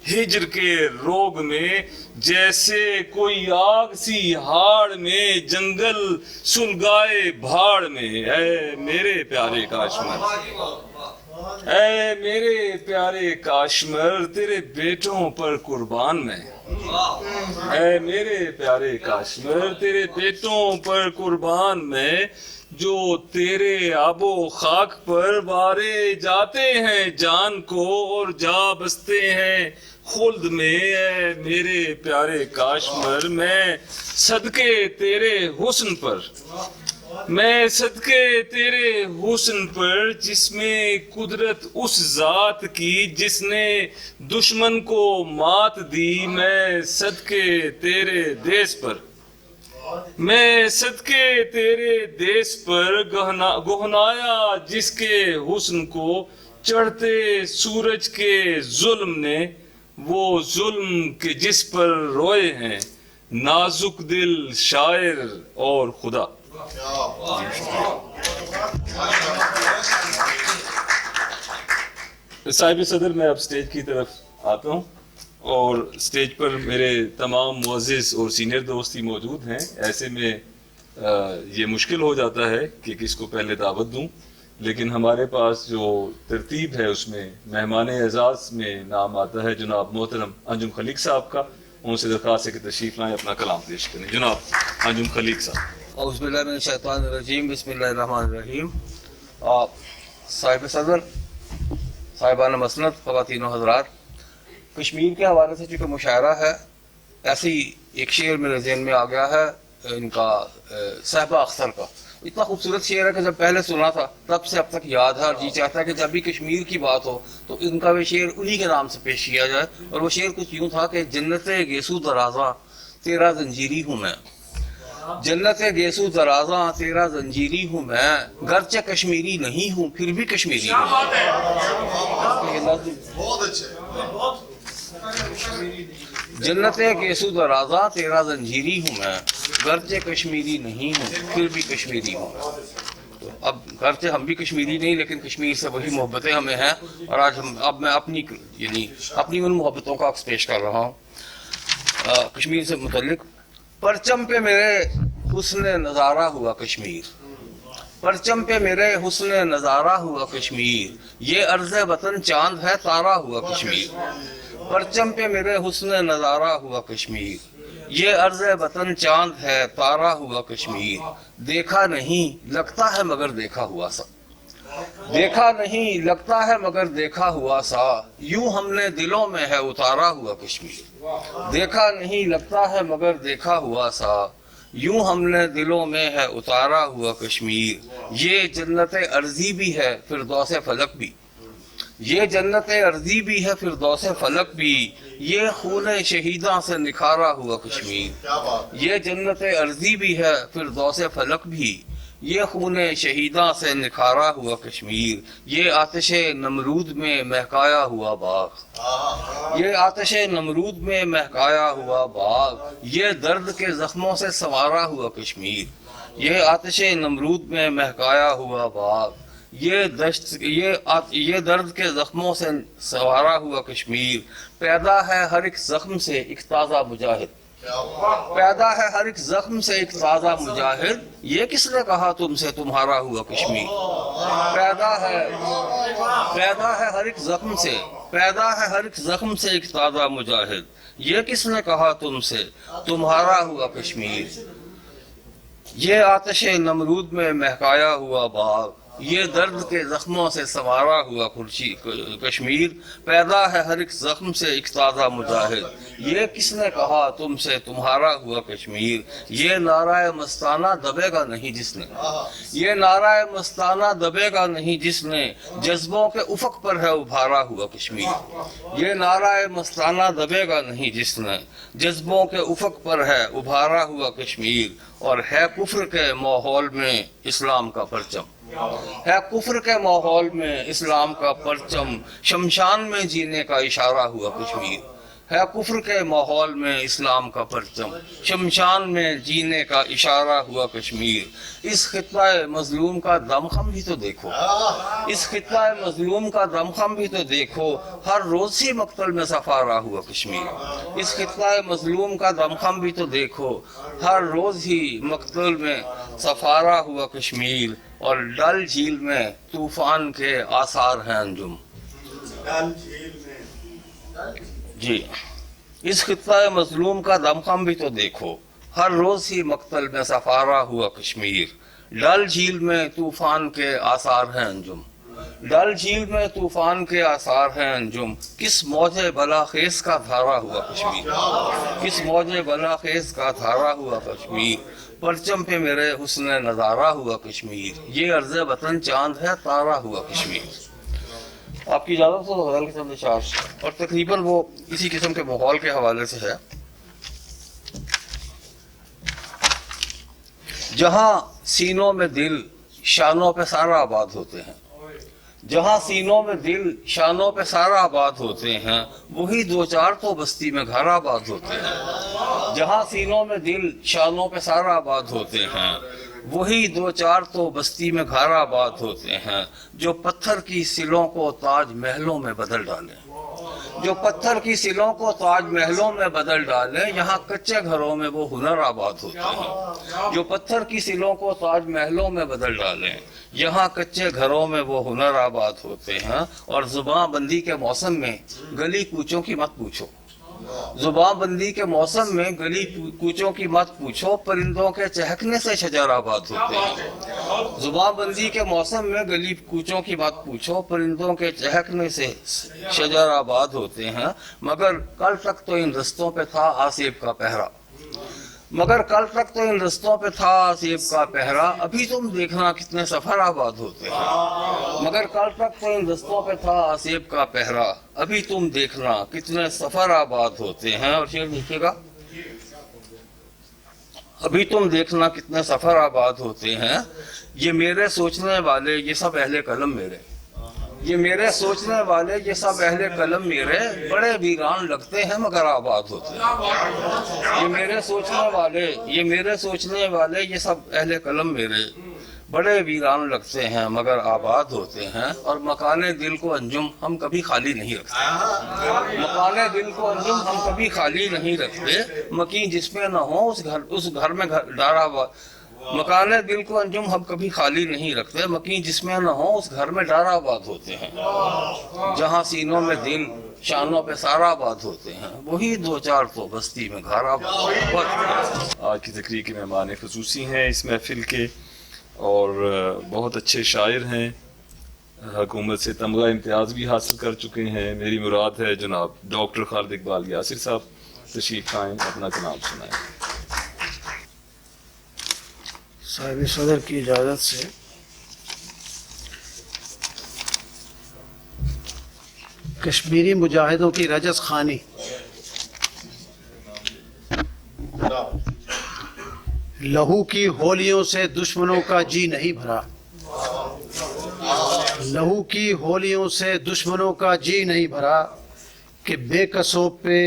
ہجر کے روگ میں، جیسے کوئی آگ سی ہاڑ میں، جنگل سلگائے بھاڑ میں. اے میرے پیارے کاشمر، اے میرے پیارے کاشمر، تیرے بیٹوں پر قربان میں، اے میرے پیارے کاشمر، تیرے بیٹوں پر قربان میں، جو تیرے آب و خاک پر وارے جاتے ہیں جان کو اور جا بستے ہیں خلد میں. اے میرے پیارے کاشمر، میں صدقے تیرے حسن پر، میں صدقے تیرے حسن پر، جس میں قدرت اس ذات کی جس نے دشمن کو مات دی، میں صدقے تیرے دیس پر، میں صدقے تیرے دیس پر، گہنایا جس کے حسن کو چڑھتے سورج کے ظلم نے، وہ ظلم کے جس پر روئے ہیں نازک دل شاعر اور خدا. صاحب صدر، میں اب سٹیج کی طرف آتا ہوں اور سٹیج پر میرے تمام معزز اور سینئر دوست ہی موجود ہیں. ایسے میں یہ مشکل ہو جاتا ہے کہ کس کو پہلے دعوت دوں، لیکن ہمارے پاس جو ترتیب ہے اس میں مہمان اعزاز میں نام آتا ہے جناب محترم انجم خلیق صاحب کا. ان سے درخواست ہے کہ تشریف لائیں، اپنا کلام پیش کریں. جناب انجم خلیق صاحب. اعوذ باللہ من الشیطان الرجیم، بسم اللہ الرحمن الرحیم. صاحب صدر، صاحبان مسند، خواتین و حضرات، کشمیر کے حوالے سے چونکہ مشاعرہ ہے، ایسی ایک شعر میرے ذہن میں آ گیا ہے ان کا صاحبہ اختر کا. اتنا خوبصورت شعر ہے کہ جب پہلے سنا تھا تب سے اب تک یاد ہے، اور جی چاہتا ہے کہ جب بھی کشمیر کی بات ہو تو ان کا وہ شعر انہی کے نام سے پیش کیا جائے. اور وہ شعر کچھ یوں تھا کہ جنت گیسو درازاں تیرا زنجیری ہوں میں، جنت گیسو درازاں تیرا زنجیری ہوں میں، گرچہ کشمیری نہیں ہوں پھر بھی کشمیری ہوں. جنت گیسو درازاں تیرا زنجیری ہوں میں، گرچہ کشمیری نہیں ہوں پھر بھی کشمیری ہوں. تو اب گرچہ ہم بھی کشمیری نہیں لیکن کشمیر سے وہی محبتیں ہمیں ہیں، اور آج اب میں اپنی ان محبتوں کا عکس پیش کر رہا ہوں کشمیر سے متعلق. پرچم پہ میرے حسن نظارہ ہوا کشمیر، پرچم پہ میرے حسن نظارہ ہوا کشمیر، یہ عرض وطن چاند ہے تارا ہوا کشمیر. پرچم پہ میرے حسن نظارہ ہوا کشمیر، یہ عرض وطن چاند ہے تارا ہوا کشمیر. دیکھا نہیں لگتا ہے مگر دیکھا ہوا سا، دیکھا نہیں لگتا ہے مگر دیکھا ہوا سا، یوں ہم نے دلوں میں ہے اتارا ہوا کشمیر. دیکھا نہیں لگتا ہے مگر دیکھا ہوا سا، یوں ہم نے دلوں میں ہے اتارا ہوا کشمیر. یہ جنت ارضی بھی ہے فردوس فلک بھی، یہ جنت ارضی بھی ہے فردوس فلک بھی، یہ خون شہیداں سے نکھارا ہوا کشمیر. یہ جنت ارضی بھی ہے فردوس فلک بھی، یہ خون شہیداں سے نکھارا ہوا کشمیر. یہ آتش نمرود میں مہکایا ہوا باغ، یہ آتش نمرود میں مہکایا ہوا باغ، یہ درد کے زخموں سے سنوارا ہوا کشمیر. یہ آتش نمرود میں مہکایا ہوا باغ، یہ درد کے زخموں سے سنوارا ہوا کشمیر. پیدا ہے ہر ایک زخم سے ایک تازہ مجاہد، पैदा है हर एक जख्म से एक ताजा मुजाहिद, ये किसने कहा तुमसे तुम्हारा हुआ कश्मीर। पैदा है हर एक जख्म से, पैदा है हर एक जख्म से एक ताजा मुजाहिद, ये किसने कहा तुमसे तुम्हारा हुआ कश्मीर। ये आतिश नमरूद में महकाया हुआ बाग, ये दर्द के जख्मों से संवारा हुआ कश्मीर। पैदा है हर एक जख्म से एक ताज़ा मुजाहिद, ये किसने कहा तुमसे तुम्हारा हुआ कश्मीर। ये नाराए मस्ताना दबेगा नहीं जिसने, ये नाराए मस्ताना दबेगा नहीं जिसने, जज्बों के उफक पर है उभारा हुआ कश्मीर। ये नाराए मस्ताना दबेगा नहीं जिसने, जज्बों के उफक पर है उभारा हुआ कश्मीर। और है कुफ्र के माहौल में इस्लाम का परचम, है कुफ्र के माहौल में इस्लाम का परचम, शमशान में जीने का इशारा हुआ कश्मीर। है कुफ्र के माहौल में इस्लाम का परचम, शमशान में जीने का इशारा हुआ कश्मीर। इस खित्ता मजलूम का दमखम भी तो देखो, इस खित्ता मजलूम का दमखम भी तो देखो, हर रोज ही मक्तल में सफारा हुआ कश्मीर। इस खित्ता मजलूम का दमखम भी तो देखो, हर रोज ही मक्तल में सफारा हुआ कश्मीर। और डल झील में तूफान के आसार हैं अंजुम। जी, इस खित्ता मजलूम का दमखम भी तो देखो, हर रोज ही मक्तल में सफारा हुआ कश्मीर। डल झील में तूफान के आसार हैं अंजुम, डल झील में तूफान के आसार हैं अंजुम। किस मौजे बलाखेज का धारा हुआ कश्मीर, किस मौजे बलाखेज का धारा हुआ कश्मीर। परचम पे मेरे हुस्न नजारा हुआ कश्मीर, ये अर्ज़ वतन चांद है तारा हुआ कश्मीर। आपकी इजाज़त से गज़ल के चंद अशआर और तकरीबन वो इसी किस्म के माहौल के हवाले से है। जहां सीनों में दिल शानों पे सारा आबाद होते हैं, जहां सीनों में दिल शानों पे सारा आबाद होते हैं, वही दो चार तो बस्ती में घर आबाद होते हैं। जहां सीनों में दिल शानों पे सारा आबाद होते हैं, वही दो चार तो बस्ती में घर आबाद होते हैं। जो पत्थर की सिलों को ताज महलों में बदल डालें, जो पत्थर की सिलों को ताज महलों में बदल डालें, यहाँ कच्चे घरों में वो हुनर आबाद होते हैं। जो पत्थर की सिलों को ताज महलों में बदल डालें, यहाँ कच्चे घरों में वो हुनर आबाद होते हैं। और जुबान बंदी के मौसम में गली कूचों की मत पूछो, जुबान बंदी के मौसम में गली कूचों की मत पूछो, परिंदों के चहकने से शजर आबाद होते हैं। जुबान बंदी के मौसम में गली कूचों की मत पूछो, परिंदों के चहकने से शजर आबाद होते हैं। मगर कल तक तो इन रस्तों पे था आसेब का पहरा, मगर कल तक तो इन रस्तों पे था आसेब का पहरा, अभी तुम देखना कितने सफर आबाद होते हैं। मगर कल तक तो इन रस्तों पे था आसेब का पहरा, अभी तुम देखना कितने सफर आबाद होते हैं। और शेर देखिएगा, अभी तुम देखना कितने सफर आबाद होते हैं। ये मेरे सोचने वाले ये सब अहले कलम मेरे, ये मेरे सोचने वाले ये सब अहले कलम मेरे, बड़े वीरान लगते हैं मगर आबाद होते हैं। ये मेरे सोचने वाले, ये मेरे सोचने वाले ये सब अहले कलम मेरे, बड़े वीरान लगते हैं मगर आबाद होते हैं। और मकाने दिल को अंजुम हम कभी खाली नहीं रखते, मकाने दिल को अंजुम हम कभी खाली नहीं रखते। मकीन जिसमें न हो उस घर में डारा, मकाने दिल को अंजुम हम कभी खाली नहीं रखते। मकीन जिसमें न हो उस घर में डारा आबाद होते हैं। जहाँ सीनों में दिल शानों पे सारा आबाद होते हैं, वही दो चार तो बस्ती में घर आबाद। आज की तकरीर के मेहमान ख़ुसूसी हैं इस महफिल के और बहुत अच्छे शायर हैं, हुकूमत से तमगा इम्तियाज़ भी हासिल कर चुके हैं। मेरी मुराद है जनाब डॉक्टर खालिद इकबाल यासिर साहब तशरीफ़ लाएं, अपना कलाम सुनाएं। साहिब सदर की इजाज़त से कश्मीरी मुजाहिदों की रजस खानी। लहू की होलियों से दुश्मनों का जी नहीं भरा, लहू की होलियों से दुश्मनों का जी नहीं भरा, कि बेकसों पे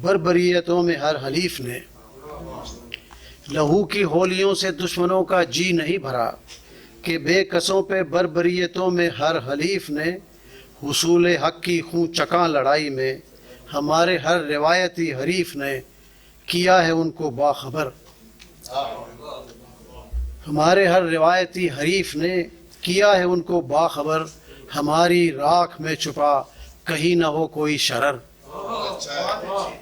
बर्बरियतों में हर हलीफ ने। लहू की होलियों से दुश्मनों का जी नहीं भरा, कि बेकसों पे बर्बरियतों में हर हलीफ ने। हुसूल हक की खून चका लड़ाई में हमारे हर रिवायती हरीफ ने, کیا ہے ان کو باخبر. ہمارے ہر روایتی حریف نے کیا ہے ان کو باخبر. ہماری راکھ میں چھپا کہیں نہ ہو کوئی شرر.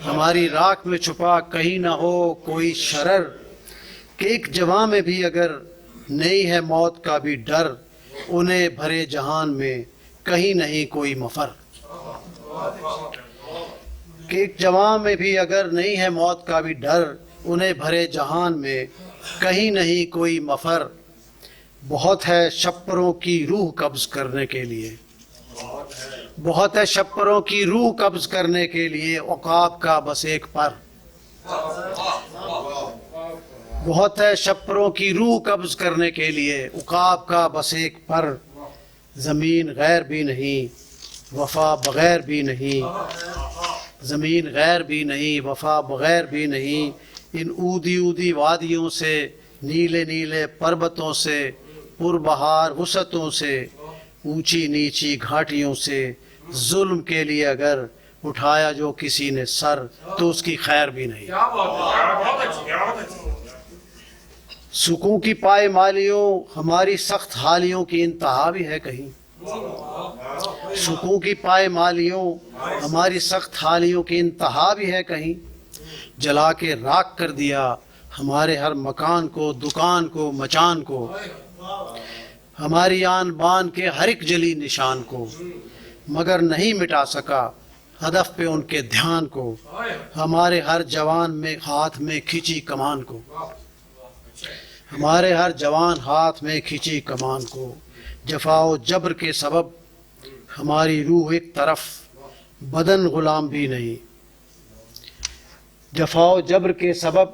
ہماری راکھ میں چھپا کہیں نہ ہو کوئی شرر. کہ ایک جوان میں بھی اگر نہیں ہے موت کا بھی ڈر. انہیں بھرے جہان میں کہیں نہیں کوئی مفر. کہ ایک جوان میں بھی اگر نہیں ہے موت کا بھی ڈر. انہیں بھرے جہان میں کہیں نہیں کوئی مفر. بہت ہے شپروں کی روح قبض کرنے کے لیے. بہت ہے شپروں کی روح قبض کرنے کے لیے. عقاب کا بس ایک پر. بہت ہے شپروں کی روح قبض کرنے کے لیے. عقاب کا بس ایک پر. زمین غیر بھی نہیں وفا بغیر بھی نہیں. زمین غیر بھی نہیں وفا بغیر بھی نہیں. ان اودی اودی وادیوں سے نیلے نیلے پربتوں سے پربہار وسعتوں سے اونچی نیچی گھاٹیوں سے ظلم کے لیے اگر اٹھایا جو کسی نے سر تو اس کی خیر بھی نہیں. سکون کی پائے مالیوں ہماری سخت حالیوں کی انتہا بھی ہے کہیں. سکون کی پائے مالیوں ہماری سخت حالیوں کی انتہا بھی ہے کہیں. جلا کے راکھ کر دیا ہمارے ہر مکان کو دکان کو مچان کو. ہماری آن بان کے ہر ایک جلی نشان کو. مگر نہیں مٹا سکا ہدف پہ ان کے دھیان کو. ہمارے ہر جوان میں ہاتھ میں کھینچی کمان کو. ہمارے ہر جوان ہاتھ میں کھینچی کمان کو. جفا و جبر کے سبب ہماری روح ایک طرف بدن غلام بھی نہیں. جفا و جبر کے سبب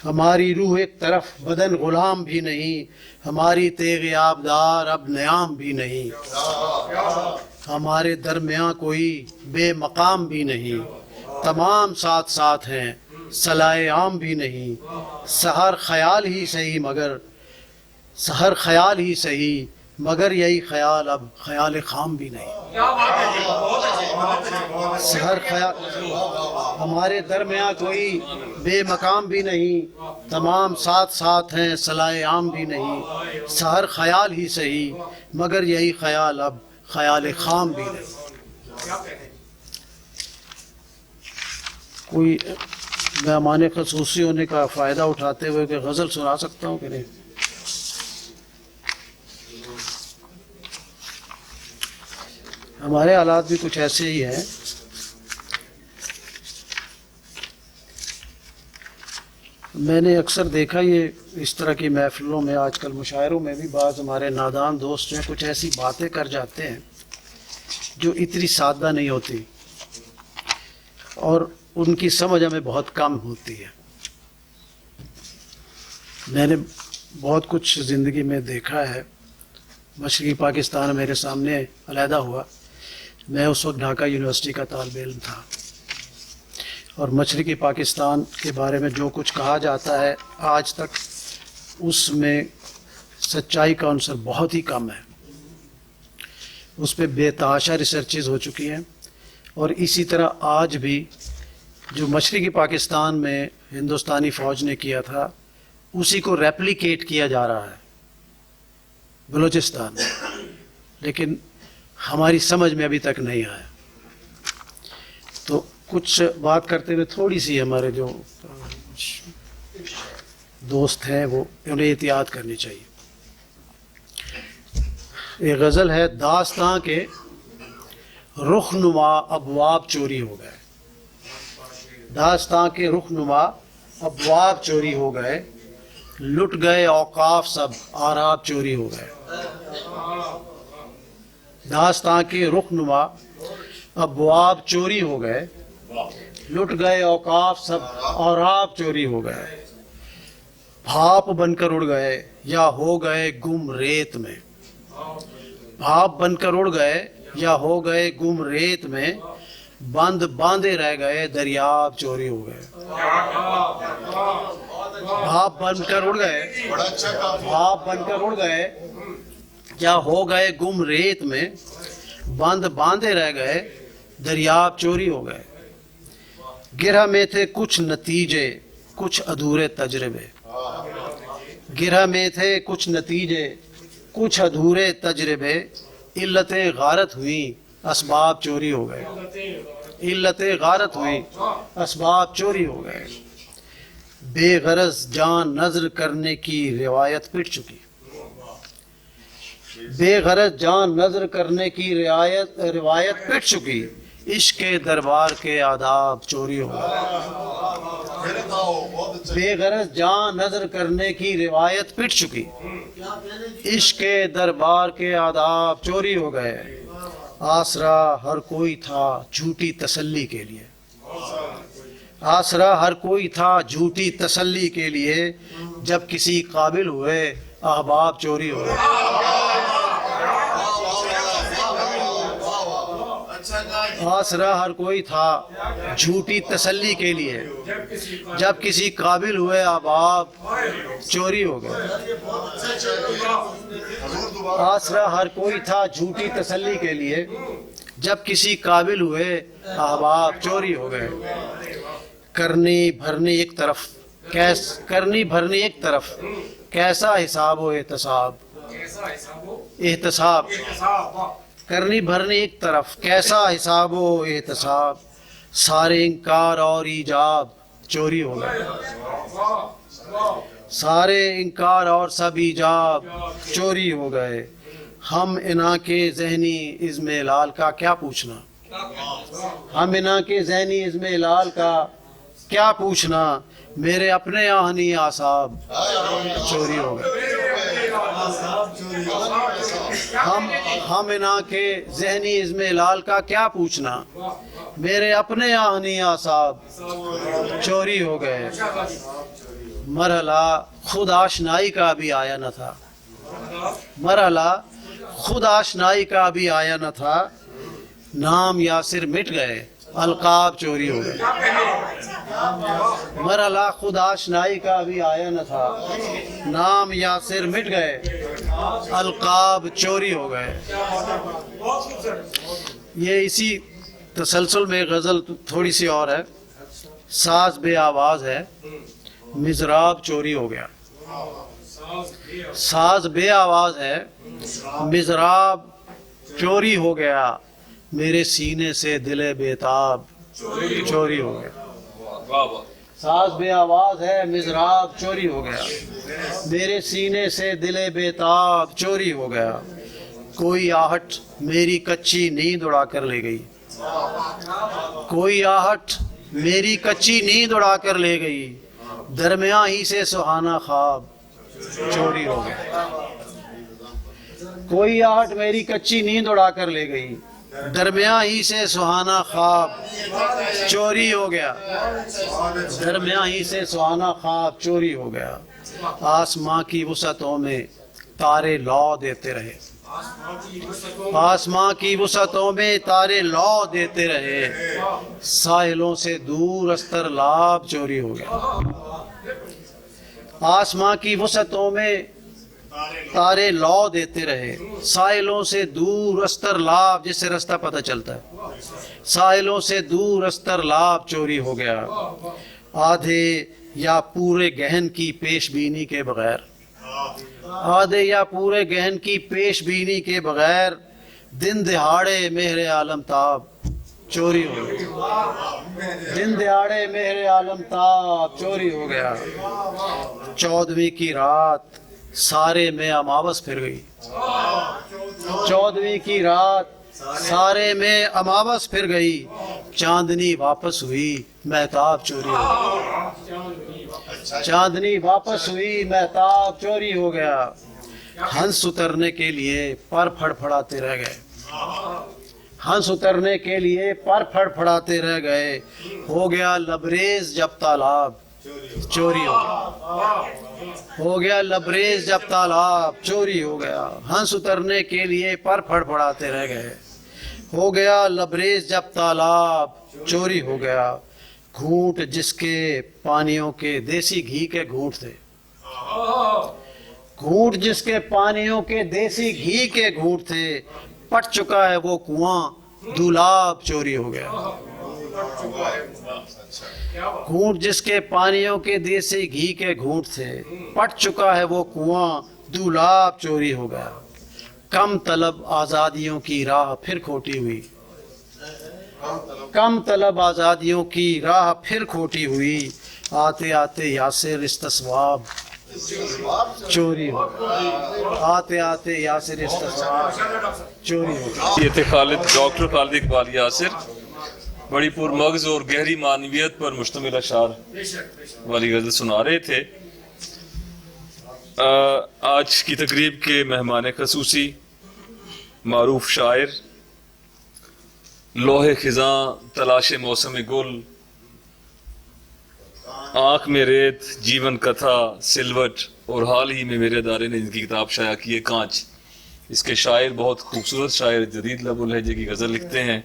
ہماری روح ایک طرف بدن غلام بھی نہیں. ہماری تیغ آبدار اب نیام بھی نہیں. ہمارے درمیاں کوئی بے مقام بھی نہیں. تمام ساتھ ساتھ ہیں صلاح عام بھی نہیں. سحر خیال ہی صحیح مگر سحر خیال ہی صحیح مگر یہی خیال اب خیال خام بھی نہیں. سحر خیال ہمارے درمیاں کوئی بے مقام بھی نہیں. تمام ساتھ ساتھ ہیں صلاح عام بھی نہیں. سحر خیال ہی صحیح مگر یہی خیال اب خیال خام بھی نہیں. کوئی مہمان خصوصی ہونے کا فائدہ اٹھاتے ہوئے کہ غزل سنا سکتا ہوں کہ نہیں؟ ہمارے حالات بھی کچھ ایسے ہی ہیں. میں نے اکثر دیکھا یہ اس طرح کی محفلوں میں آج کل مشاعروں میں بھی بعض ہمارے نادان دوست جو ہیں کچھ ایسی باتیں کر جاتے ہیں جو اتنی سادہ نہیں ہوتی اور ان کی سمجھ ہمیں بہت کم ہوتی ہے. میں نے بہت کچھ زندگی میں دیکھا ہے. مشرقی پاکستان میرے سامنے علیحدہ ہوا. میں اس وقت ڈھاکہ یونیورسٹی کا طالب علم تھا اور مشرقی پاکستان کے بارے میں جو کچھ کہا جاتا ہے آج تک اس میں سچائی کا عنصر بہت ہی کم ہے. اس پہ بے تحاشا ریسرچز ہو چکی ہیں اور اسی طرح آج بھی جو مشرقی پاکستان میں ہندوستانی فوج نے کیا تھا اسی کو ریپلیکیٹ کیا جا رہا ہے بلوچستان میں. لیکن ہماری سمجھ میں ابھی تک نہیں آیا. تو کچھ بات کرتے ہوئے تھوڑی سی ہمارے جو دوست ہیں وہ انہیں احتیاط کرنی چاہیے. یہ غزل ہے داستاں کے رخ نما ابواب چوری ہو گئے. داستاں کے رخ نما ابواب چوری ہو گئے. لٹ گئے اوقاف سب آراب چوری ہو گئے. داستاں کے رخ نما ابواب چوری ہو گئے. لٹ گئے اوقاف سب آراب چوری ہو گئے. بھاپ بن کر اڑ گئے یا ہو گئے گم ریت میں. بھاپ بن کر اڑ گئے یا ہو گئے گم ریت میں. بند باندھے رہ گئے دریاب چوری ہو گئے. بھاپ بن کر اڑ گئے بھاپ بن کر اڑ گئے یا ہو گئے گم ریت میں. بند باندھے رہ گئے دریاب چوری ہو گئے. गिरह में थे कुछ नतीजे कुछ अधूरे तजर्बे, गिरह में थे कुछ नतीजे कुछ अधूरे तजर्बे, इल्लतें गारत हुई असबाब चोरी हो गए, इल्लतें गारत हुई असबाब चोरी हो गए। बेगरज जान नजर करने की रिवायत पिट चुकी, बेगरज जान नजर करने की रिवायत पिट चुकी, इश्क के दरबार के आदाब चोरी हो गए। बेगरज जान नजर करने की रिवायत पिट चुकी, इश्क के दरबार के आदाब चोरी हो गए। आसरा हर कोई था झूठी तसल्ली के लिए, आसरा हर कोई था झूठी तसल्ली के लिए, जब किसी काबिल हुए अहबाब चोरी हो गए। आसरा हर कोई था झूठी तसल्ली के लिए, जब किसी काबिल हुए अहबाब चोरी हो गए। आसरा हर कोई था झूठी तसल्ली के लिए, जब किसी काबिल हुए अहबाब चोरी हो गए। करनी भरनी एक तरफ करनी भरनी एक तरफ, कैसा हिसाब हो एहतसाब, एहतसाब करनी भरनी एक तरफ, कैसा हिसाब हो एहतसाब, सारे इनकार और ईजाब चोरी हो गए। सारे इनकार और सब ईजाब चोरी हो गए। हम इना के ज़हनी इज़्म लाल का क्या पूछना, हम इना के ज़हनी इज़्म लाल का क्या पूछना, मेरे अपने आहनी आसाब चोरी हो गए। हम इना के ज़हनी इज़्म लाल का क्या पूछना, मेरे अपने आहनी आसाब चोरी हो गए। मरहला खुद आशनाई का भी आया न था, मरहला खुद आशनाई का भी आया न था, नाम यासिर मिट गए अलकाब चोरी हो गए। मरहला खुद आशनाई का भी आया न था, नाम यासिर मिट गए अलकाब चोरी हो गए। ये इसी तसलसल में गज़ल थोड़ी सी और है। साज बे आवाज़ है मिज़राब चोरी हो गया, साज बे आवाज़ है मिज़राब चोरी हो गया, मेरे सीने से दिले बेताब चोरी हो गया। साज बे आवाज़ है मिज़राब चोरी हो गया, मेरे सीने से दिले बेताब चोरी हो गया। कोई आहट मेरी कच्ची नींद उड़ा कर ले गई, कोई आहट मेरी कच्ची नींद उड़ा कर ले गई, दरमियाँ ही से सुहाना ख्वाब चोरी हो गया। कोई आहट मेरी कच्ची नींद उड़ा कर ले गई, दरमियाँ ही से सुहाना ख्वाब चोरी हो गया, दरमियाँ ही से सुहाना ख्वाब चोरी हो गया। आसमां की वसअतों में तारे लौ देते रहे, आसमां की वसअतों में तारे लौ देते रहे, साहिलों से दूर अस्तर लाभ चोरी हो गया। आसमां की वसअतों में तारे लौ देते रहे, साहिलों से दूर अस्तर लाभ, जिससे रास्ता पता चलता है, साहिलों से दूर अस्तर लाभ चोरी हो गया। आधे या पूरे गहन की पेशबीनी के बगैर, आधे या पूरे गहन की पेशबीनी के बगैर, दिन दिहाड़े मेहरे आलम ताब चोरी हो गया, दिन दिहाड़े मेहरे आलम ताब चोरी हो गया। 14वीं की रात सारे में अमावस फिर गई, 14वीं की रात सारे में अमावस फिर गई, चांदनी वापस हुई महताब चोरी हो गया, चांदनी वापस हुई महताब चोरी हो गया। हंस उतरने के लिए पर फड़फड़ाते रह गए, हंस उतरने के लिए पर फड़फड़ाते रह गए, हो गया लबरेज जब तालाब चोरी हो गया, हो गया लबरेज जब तालाब चोरी हो गया। हंस उतरने के लिए पर फड़फड़ाते रह गए, हो गया लबरेज जब तालाब चोरी हो गया। घूंट जिसके पानियों के देसी घी के घूंट थे, घूंट जिसके पानियों के देसी घी के घूंट थे, पट चुका है वो कुआं दूलाब चोरी हो गया, घूंट जिसके पानियों के देसी घी के घूंट थे, पट चुका है वो कुआं, दूलाब चोरी हो गया। कम तलब आज़ादियों की राह फिर खोटी हुई, कम तलब आज़ादियों की राह फिर खोटी हुई, आते आते यासिर इस्तिस्वाब चोरी हो गया, आते आते यासिर इस्तिस्वाब चोरी हो गया। ये थे डॉक्टर खालिद इकबाल यासिर, बड़ी पुरमगज़ और गहरी मानवियत पर मुश्तमिल अशार वाली गज़ल सुना रहे थे। आज की तकरीब के मेहमान खसूसी मारूफ शायर, लोहे खिज़ां तलाशे मौसम गुल, आँख में रेत, जीवन कथा, सिलवट और हाल ही में मेरे अदारे ने इनकी किताब शाया की है कांच। इसके शायर बहुत खूबसूरत शायर जदीद लबुल लहजे की गज़ल लिखते हैं।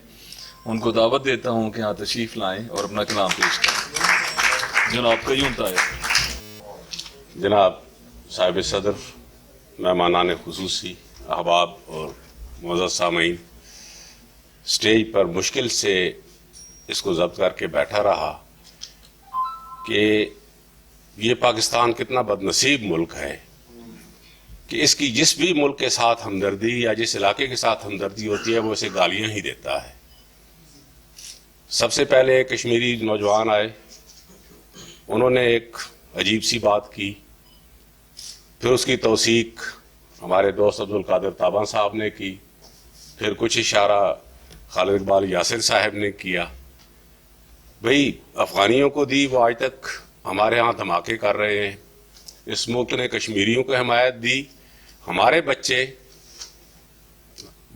उनको दावत देता हूँ कि यहाँ तशरीफ़ लाएँ और अपना कलाम पेश करें। जनाब कयूम ताहिर। जनाब साहिब सदर, मेहमानान खुसूसी, अहबाब और मुअज़्ज़ज़ सामईन, स्टेज पर मुश्किल से इसको ज़ब्त करके बैठा रहा कि ये पाकिस्तान कितना बदनसीब मुल्क है कि इसकी जिस भी मुल्क के साथ हमदर्दी या जिस इलाके के साथ हमदर्दी होती है वो इसे गालियाँ ही देता है। सबसे पहले कश्मीरी नौजवान आए, उन्होंने एक अजीब सी बात की, फिर उसकी तौसीक हमारे दोस्त अब्दुल कादिर ताबा साहब ने की, फिर कुछ इशारा खालिद इकबाल यासिर साहब ने किया। भाई अफ़गानियों को दी, वो आज तक हमारे यहाँ धमाके कर रहे हैं। इस मुल्क ने कश्मीरियों को हिमायत दी, हमारे बच्चे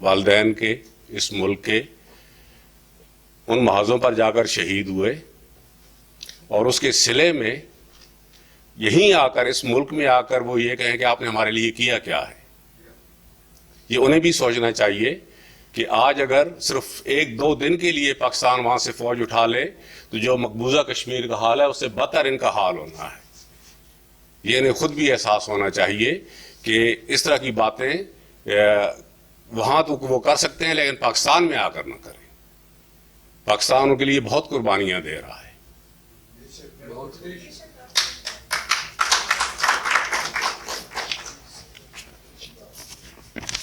वालिदैन के, इस मुल्क के उन महाजों पर जाकर शहीद हुए और उसके सिले में यहीं आकर, इस मुल्क में आकर वो ये कहें कि आपने हमारे लिए किया क्या है। ये उन्हें भी सोचना चाहिए कि आज अगर सिर्फ एक दो दिन के लिए पाकिस्तान वहाँ से फौज उठा ले तो जो मकबूजा कश्मीर का हाल है उससे बदतर इनका हाल होना है। ये इन्हें खुद भी एहसास होना चाहिए कि इस तरह की बातें वहाँ तो वो कर सकते हैं लेकिन पाकिस्तान में आकर ना करें। पाकिस्तान उनके लिए बहुत कुर्बानियां दे रहा है।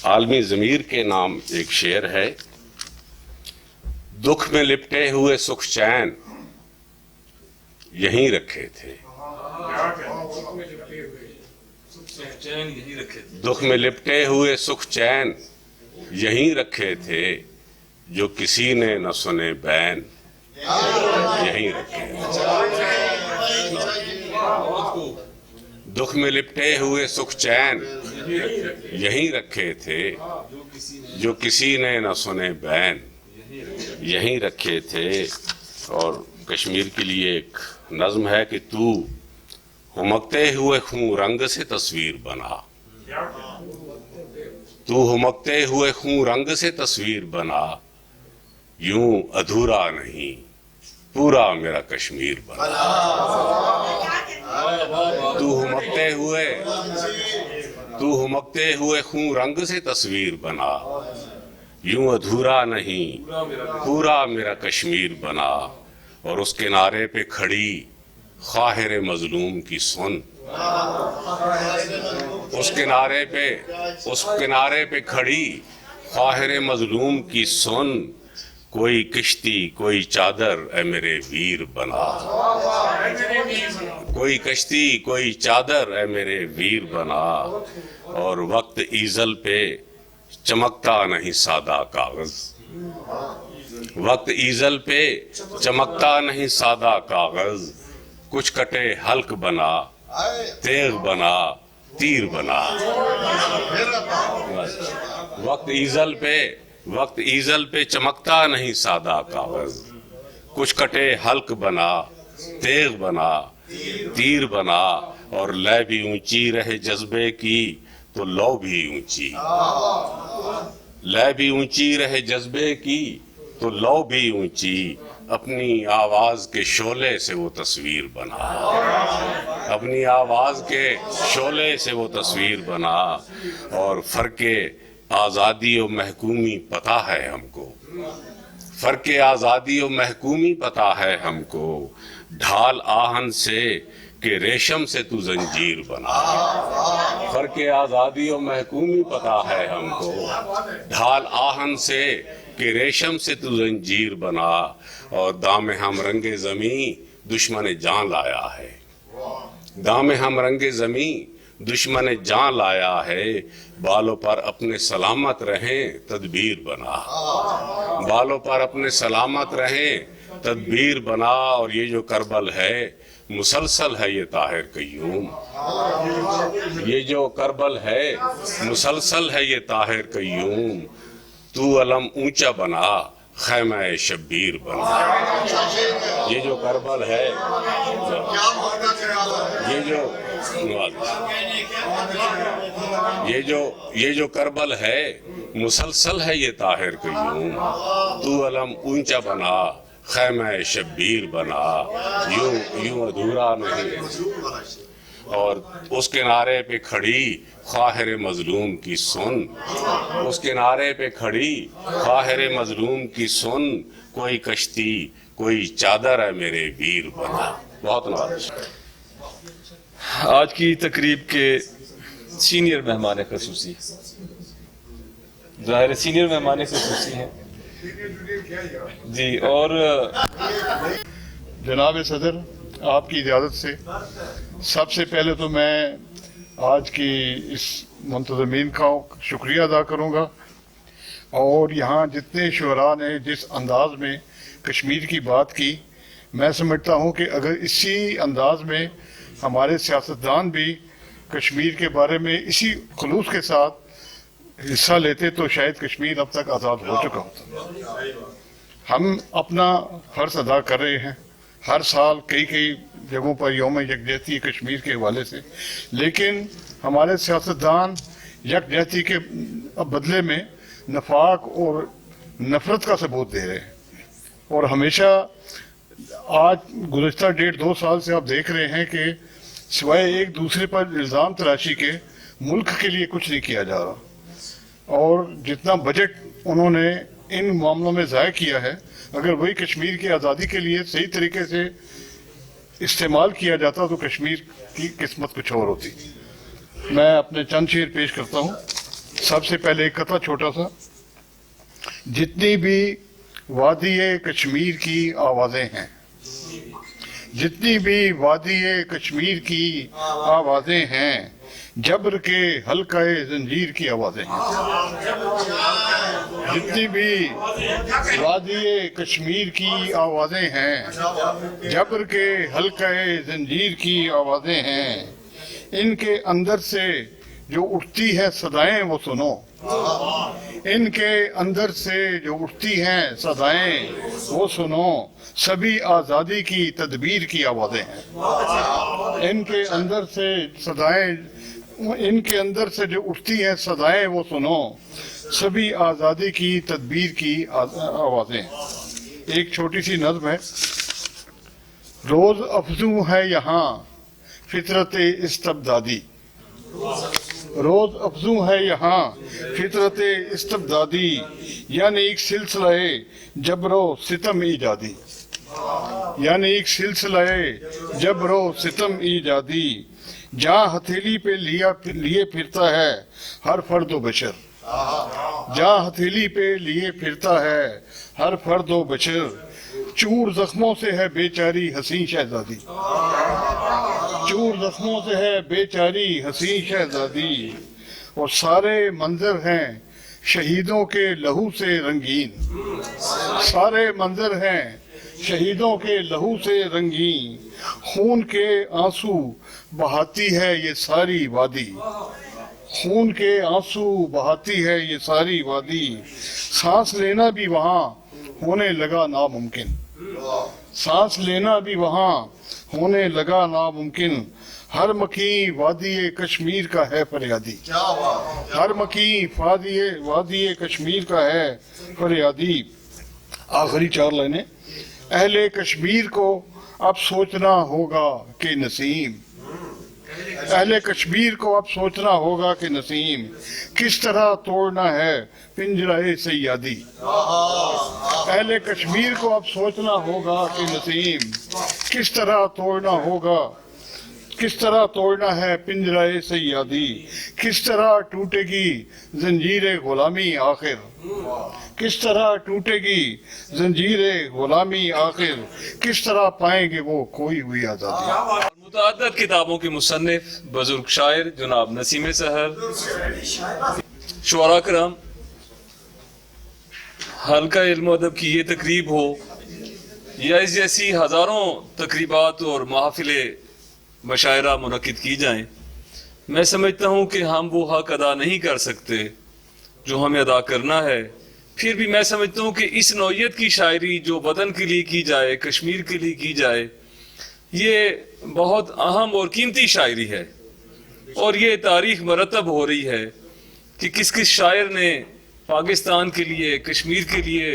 आलमी ज़मीर के नाम एक शेर है, दुख में लिपटे हुए सुख चैन यहीं रखे थे, दुख में लिपटे हुए सुख चैन यहीं रखे थे, जो किसी ने न सुने बैन यहीं रखे। दुख में लिपटे हुए सुख चैन यहीं रखे थे, जो किसी ने न सुने बैन यहीं रखे थे। और कश्मीर के लिए एक नज़्म है कि तू हुमकते हुए खून रंग से तस्वीर बना, तू हुमकते हुए खून रंग से तस्वीर बना, यूं अधूरा नहीं पूरा मेरा कश्मीर बना। तू हुमकते हुए खून रंग से तस्वीर बना, यूं अधूरा नहीं पूरा मेरा कश्मीर बना। और उस किनारे पे खड़ी ख्वाहिर मजलूम की सुन, उस किनारे पे खड़ी ख्वाहिर मजलूम की सुन, कोई किश्ती कोई चादर ए मेरे वीर बना, कोई कश्ती कोई चादर ए मेरे वीर बना। और वक्त ईजल पे चमकता नहीं सादा कागज, वक्त ईजल पे चमकता नहीं सादा कागज, कुछ कटे हल्क बना तेग बना तीर बना। वक्त ईजल पे चमकता नहीं सादा कागज, कुछ कटे हल्क बना तेग बना तीर बना। और लय भी ऊंची रहे जज्बे की तो लौ भी ऊंची, लय भी ऊंची रहे जज्बे की तो लौ भी ऊंची, अपनी आवाज के शोले से वो तस्वीर बना, अपनी आवाज के शोले से वो तस्वीर बना। और फर्के आज़ादी और महकूमी पता है हमको, फर्के आज़ादी और महकूमी पता है हमको, ढाल आहन से कि रेशम से तू जंजीर बना। फर्क आज़ादी और महकूमी पता है हमको, ढाल आहन से कि रेशम से तू जंजीर बना, और दाम हम रंगे ज़मी दुश्मन जान लाया है। दाम हम रंगे ज़मी दुश्मन जान लाया है, बालों पर अपने सलामत रहें तदबीर बना। बालों पर अपने सलामत रहें तदबीर बना। और ये जो करबल है मुसलसल है ये ताहिर कय्यूम, ये जो करबल है मुसलसल है ये ताहिर कय्यूम, तू अलम ऊंचा बना खैमा शब्बीर बना। ये जो करबल है, ये जो करबल है मुसलसल है ये ताहिर कय्यूम, तू अलम ऊंचा बना खैमा शब्बीर बना। यूं अधूरा नहीं। और उस किनारे पे खड़ी ख्वाहिर मजलूम की सुन, उस किनारे पे खड़ी ख्वाहिर मजलूम की सुन, कोई कश्ती कोई चादर है मेरे वीर बना। बहुत नवाज। आज की तकरीब के सीनियर मेहमान खसूसी, ज़ाहिर सीनियर मेहमान खसूसी हैं जी। और जनाब सदर, आपकी इजाज़त से सबसे पहले तो मैं आज की इस मुंतज़मीन का शुक्रिया अदा करूँगा, और यहाँ जितने शुरा ने जिस अंदाज में कश्मीर की बात की, मैं समझता हूँ कि अगर इसी अंदाज में हमारे सियासतदान भी कश्मीर के बारे में इसी खुलूस के साथ हिस्सा लेते तो शायद कश्मीर अब तक आज़ाद हो चुका होता। हम अपना फ़र्ज़ अदा कर रहे हैं हर साल कई जगहों पर यौम यकजहती कश्मीर के हवाले से, लेकिन हमारे सियासतदान यकजहती के बदले में नफाक और नफरत का सबूत दे रहे हैं। और हमेशा आज गुज़श्ता 1.5-2 साल से आप देख रहे हैं कि सिवाय एक दूसरे पर इल्ज़ाम तराशी के मुल्क के लिए कुछ नहीं किया जा रहा, और जितना बजट उन्होंने इन मामलों में ज़ाया किया है, अगर वही कश्मीर की आज़ादी के लिए सही तरीके से इस्तेमाल किया जाता तो कश्मीर की किस्मत कुछ और होती। मैं अपने चंद शेर पेश करता हूँ। सबसे पहले एक कथा छोटा सा। जितनी भी वादी कश्मीर की आवाज़ें हैं, जितनी भी वादी कश्मीर की आवाज़ें हैं, जबर के हल्काए जंजीर की आवाज़ें हैं। जितनी भी वादी कश्मीर की आवाज़ें हैं, जबर के हल्काए जंजीर की आवाज़ें हैं, इनके अंदर से जो उठती है सदाएं वो सुनो। इनके अंदर से जो उठती हैं सदाएं वो सुनो, सभी आज़ादी की तदबीर की आवाज़ें हैं। इनके अंदर से सदाएं, इनके अंदर से जो उठती हैं सदाएं वो सुनो, सभी आज़ादी की तदबीर की आवाज़ें। एक छोटी सी नज़्म है। रोज़ अफजू है यहाँ फितरत इस्तबदादी, रोज़ अफजू है यहाँ फितरत इस्तबदादी, यानी एक सिलसिलाए जबरो सितम ईजादी, यानी एक सिलसिलाए जबरो सितम ईजादी, जहाँ हथेली पे लिए फिरता है हर फर्द व बशर, जहाँ हथेली पे लिए फिरता है हर फर्द व बशर, चूर जख्मों से है बेचारी हसीन शहजादी, चूर जख्मों से है बेचारी हसीन शहजादी, और सारे मंजर हैं शहीदों के लहू से रंगीन, सारे मंजर हैं शहीदों के लहू से रंगीन, खून के आंसू बहाती है ये सारी वादी, खून के आंसू बहाती है ये सारी वादी, सांस लेना भी वहाँ होने लगा नामुमकिन, सांस लेना भी वहाँ होने लगा नामुमकिन, हर मकी वादी कश्मीर का है फरियादी, हर मकी वादी कश्मीर का है फरियादी। आखिरी 4 लाइनें। अहले कश्मीर को अब सोचना होगा कि नसीम, अहले कश्मीर को अब सोचना होगा कि नसीम, किस तरह तोड़ना है पिंजराए सैयादी, अहले कश्मीर को अब सोचना होगा कि नसीम, किस तरह तोड़ना होगा, किस तरह तोड़ना है पिंजराए सैयादी, किस तरह टूटेगी जंजीरे गुलामी आखिर, किस तरह टूटेगी जंजीरे गुलामी आखिर, किस तरह पाएंगे वो खोई हुई आज़ादी। मुतअद्दिद किताबों के मुसन्निफ बुजुर्ग शायर जनाब नसीम सहर, शुअरा करम, हल्का इल्म अदब की ये तकरीब हो या इस जैसी हज़ारों तकरीबात और महफिले मशायरा मुनक्किद की जाएं, मैं समझता हूँ कि हम वो हक अदा नहीं कर सकते जो हमें अदा करना है। फिर भी मैं समझता हूँ कि इस नौइयत की शायरी जो वतन के लिए की जाए, कश्मीर के लिए की जाए, ये बहुत अहम और कीमती शायरी है। और ये तारीख मरतब हो रही है कि किस किस शायर ने पाकिस्तान के लिए, कश्मीर के लिए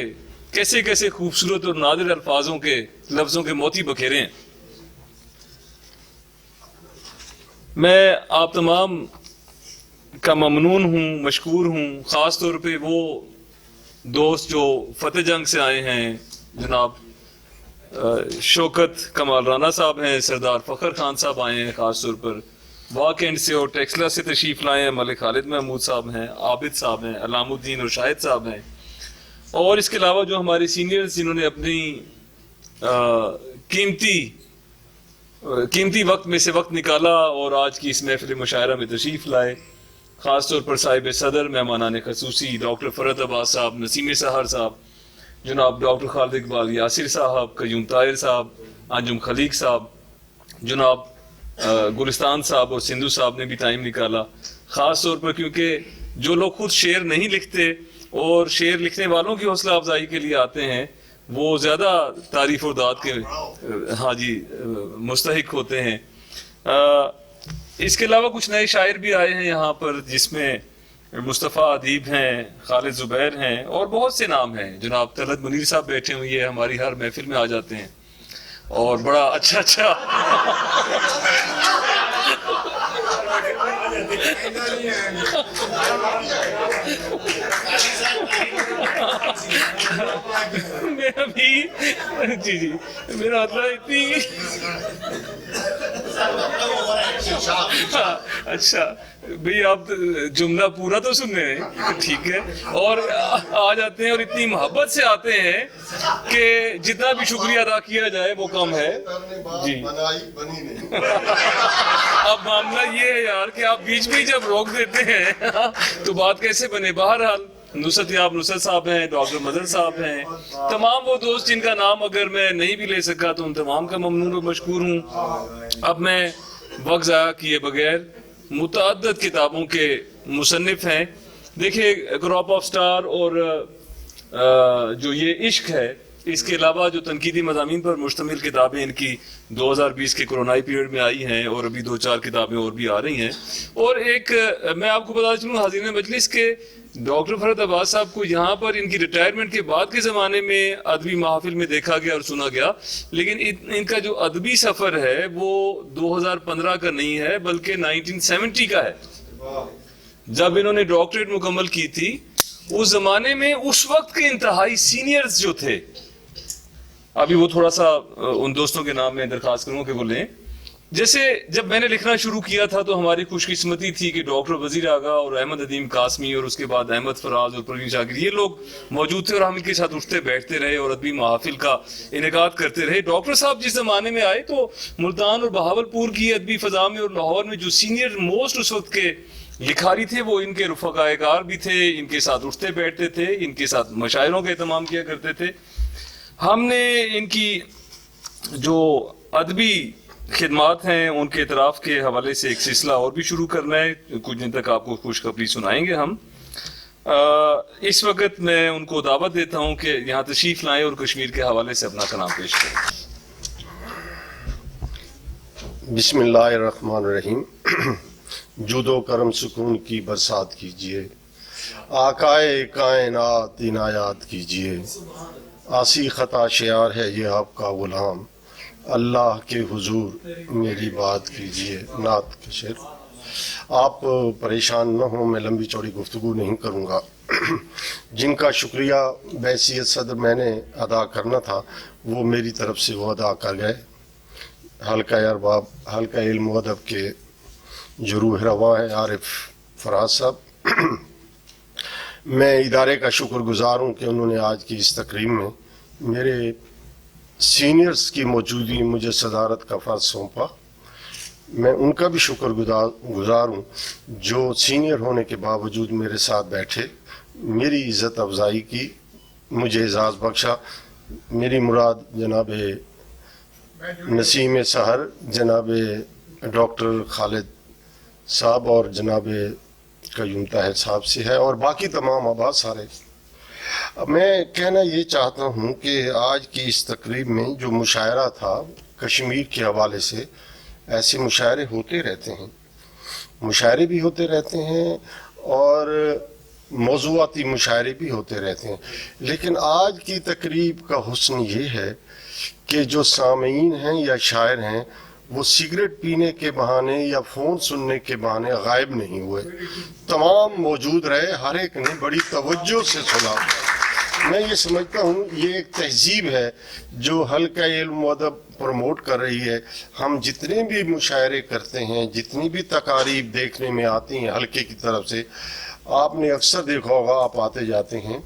कैसे कैसे खूबसूरत और नादिर अल्फाजों के लफ्ज़ों के मोती बखेरे हैं। मैं आप तमाम का ममनून हूँ, मशकूर हूँ, ख़ास तौर पे वो दोस्त जो फतेह जंग से आए हैं, जनाब शौकत कमाल राना साहब हैं, सरदार फ़खर खान साहब आए हैं, ख़ास तौर पर वाक एंड से और टेक्सला से तशरीफ़ लाए हैं, मलिक खालिद महमूद साहब हैं, आबिद साहब हैं, अलामुद्दीन और शाहिद साहब हैं, और इसके अलावा जो हमारे सीनियर्स जिन्होंने अपनी कीमती वक्त में से वक्त निकाला और आज की इस महफिल मुशायरा में तशरीफ़ लाए, ख़ास तौर पर साहिब सदर मेहमानान खसूसी डॉक्टर फ़रहत अब्बास साहब, नसीम सहर साहब, जनाब डॉक्टर खालिद इकबाल यासिर साहब, कयूम ताहिर साहब, अंजुम खलीक साहब, जनाब गुलिस्तान साहब और सिंधु साहब ने भी टाइम निकाला, ख़ास तौर पर क्योंकि जो लोग खुद शेर नहीं लिखते और शेर लिखने वालों की हौसला अफजाई के लिए आते हैं, वो ज़्यादा तारीफ़ और दाद के हाँ जी मुस्तहिक होते हैं। इसके अलावा कुछ नए शायर भी आए हैं यहाँ पर, जिसमें मुस्तफ़ा अदीब हैं, खालिद ज़ुबैर हैं और बहुत से नाम हैं। जनाब तलत मुनीर साहब बैठे हुए हैं, हमारी हर महफिल में आ जाते हैं और बड़ा अच्छा मेरा भी जी मेरा मतलब इतनी अच्छा भाई, आप जुमला पूरा तो सुन रहे हैं, ठीक है, और आ जाते हैं और इतनी मोहब्बत से आते हैं कि जितना भी शुक्रिया अदा किया जाए वो कम है जी। अब मामला ये है यार कि आप बीच में जब रोक देते हैं तो बात कैसे बने। बहरहाल नुसरत याब नुसरत साहब हैं, डॉक्टर मदन साहब हैं, तमाम वो दोस्त जिनका नाम अगर मैं नहीं भी ले सका तो उन तमाम का ममनून और मशकूर हूँ। अब मैं वक्त ज़ाया किए बगैर मुतअद्दिद किताबों के मुसन्निफ हैं। देखिए क्रॉप ऑफ स्टार और जो ये इश्क है, इसके अलावा जो तनकीदी मज़ामीन पर मुश्तमिल किताबें इनकी 2020 के कोरोनाई पीरियड में आई हैं और अभी 2-4 किताबें और भी आ रही हैं। और एक मैं आपको बता चलूँ हाज़िरीन मजलिस के डॉक्टर फ़रहत अब्बास साहब को यहाँ पर इनकी रिटायरमेंट के बाद के ज़माने में अदबी महफिल में देखा गया और सुना गया, लेकिन इनका जो अदबी सफ़र है वो 2015 का नहीं है बल्कि 1970 का है, जब इन्होंने डॉक्टरेट मुकम्मल की थी। उस ज़माने में उस वक्त के इंतहाई सीनियर्स जो थे, अभी वो थोड़ा सा उन दोस्तों के नाम में दरख्वास्त करूँ कि वो लें। जैसे जब मैंने लिखना शुरू किया था तो हमारी खुशकिस्मती थी कि डॉक्टर वजीर आगा और अहमद अदीम कासमी और उसके बाद अहमद फराज और प्रवीण शाकिर ये लोग मौजूद थे और हम इनके साथ उठते बैठते रहे और अदबी महफिल का इनेकाद करते रहे। डॉक्टर साहब जिस ज़माने में आए तो मुल्तान और बहावलपुर की अदबी फ़ज़ा में और लाहौर में जो सीनियर मोस्ट उस वक्त के लिखारी थे वो इनके रुफ़क़ाए-कार भी थे, इनके साथ उठते बैठते थे, इनके साथ मशायरों का एहतमाम किया करते थे। हमने इनकी जो अदबी खिदमात हैं उनके इतराफ़ के हवाले से एक सिलसिला और भी शुरू करना है, कुछ दिन तक आपको खुशखबरी सुनाएंगे हम। इस वक्त मैं उनको दावत देता हूँ कि यहाँ तशरीफ़ लाएँ और कश्मीर के हवाले से अपना कलाम पेश करें। बिस्मिल्लाहिर्रहमानिर्रहीम। जुदो करम सुकून की बरसात कीजिए, आकाए कायनात इनायात कीजिए, आसी ख़ता शियार है ये आपका गुलाम, अल्लाह के हुजूर मेरी बात कीजिए। नात के शेर। आप परेशान न हो, मैं लंबी चौड़ी गुफ्तगू नहीं करूँगा। जिनका शुक्रिया बैसियत सदर मैंने अदा करना था वो मेरी तरफ से वो अदा कर गए। हल्का अरबाब हल्का इल्म व अदब के जो रूह रवा है आरिफ फराज साहब, मैं इदारे का शुक्रगुजार हूँ कि उन्होंने आज की इस तकरीब में मेरे सीनियर्स की मौजूदगी मुझे सदारत का फ़र्ज सौंपा। मैं उनका भी शुक्रगुजार हूँ जो सीनियर होने के बावजूद मेरे साथ बैठे, मेरी इज़्ज़त अफजाई की, मुझे एजाज़ बख्शा। मेरी मुराद जनाब नसीम सहर, जनाब डॉक्टर खालिद साहब और जनाब कयूम ताहिर साहब से है और बाकी तमाम आबाद सारे। अब मैं कहना ये चाहता हूँ कि आज की इस तकरीब में जो मुशायरा था कश्मीर के हवाले से, ऐसे मुशायरे होते रहते हैं, मुशायरे भी होते रहते हैं और मौज़ूआती मुशायरे भी होते रहते हैं, लेकिन आज की तकरीब का हुस्न ये है कि जो सामीन हैं या शायर हैं वो सिगरेट पीने के बहाने या फ़ोन सुनने के बहाने गायब नहीं हुए, तमाम मौजूद रहे, हर एक ने बड़ी तवज्जो से सुना। मैं ये समझता हूँ ये एक तहजीब है जो हल्का इल्म व अदब प्रमोट कर रही है। हम जितने भी मुशायरे करते हैं, जितनी भी तकारीब देखने में आती हैं हल्के की तरफ से, आपने अक्सर देखा होगा, आप आते जाते हैं,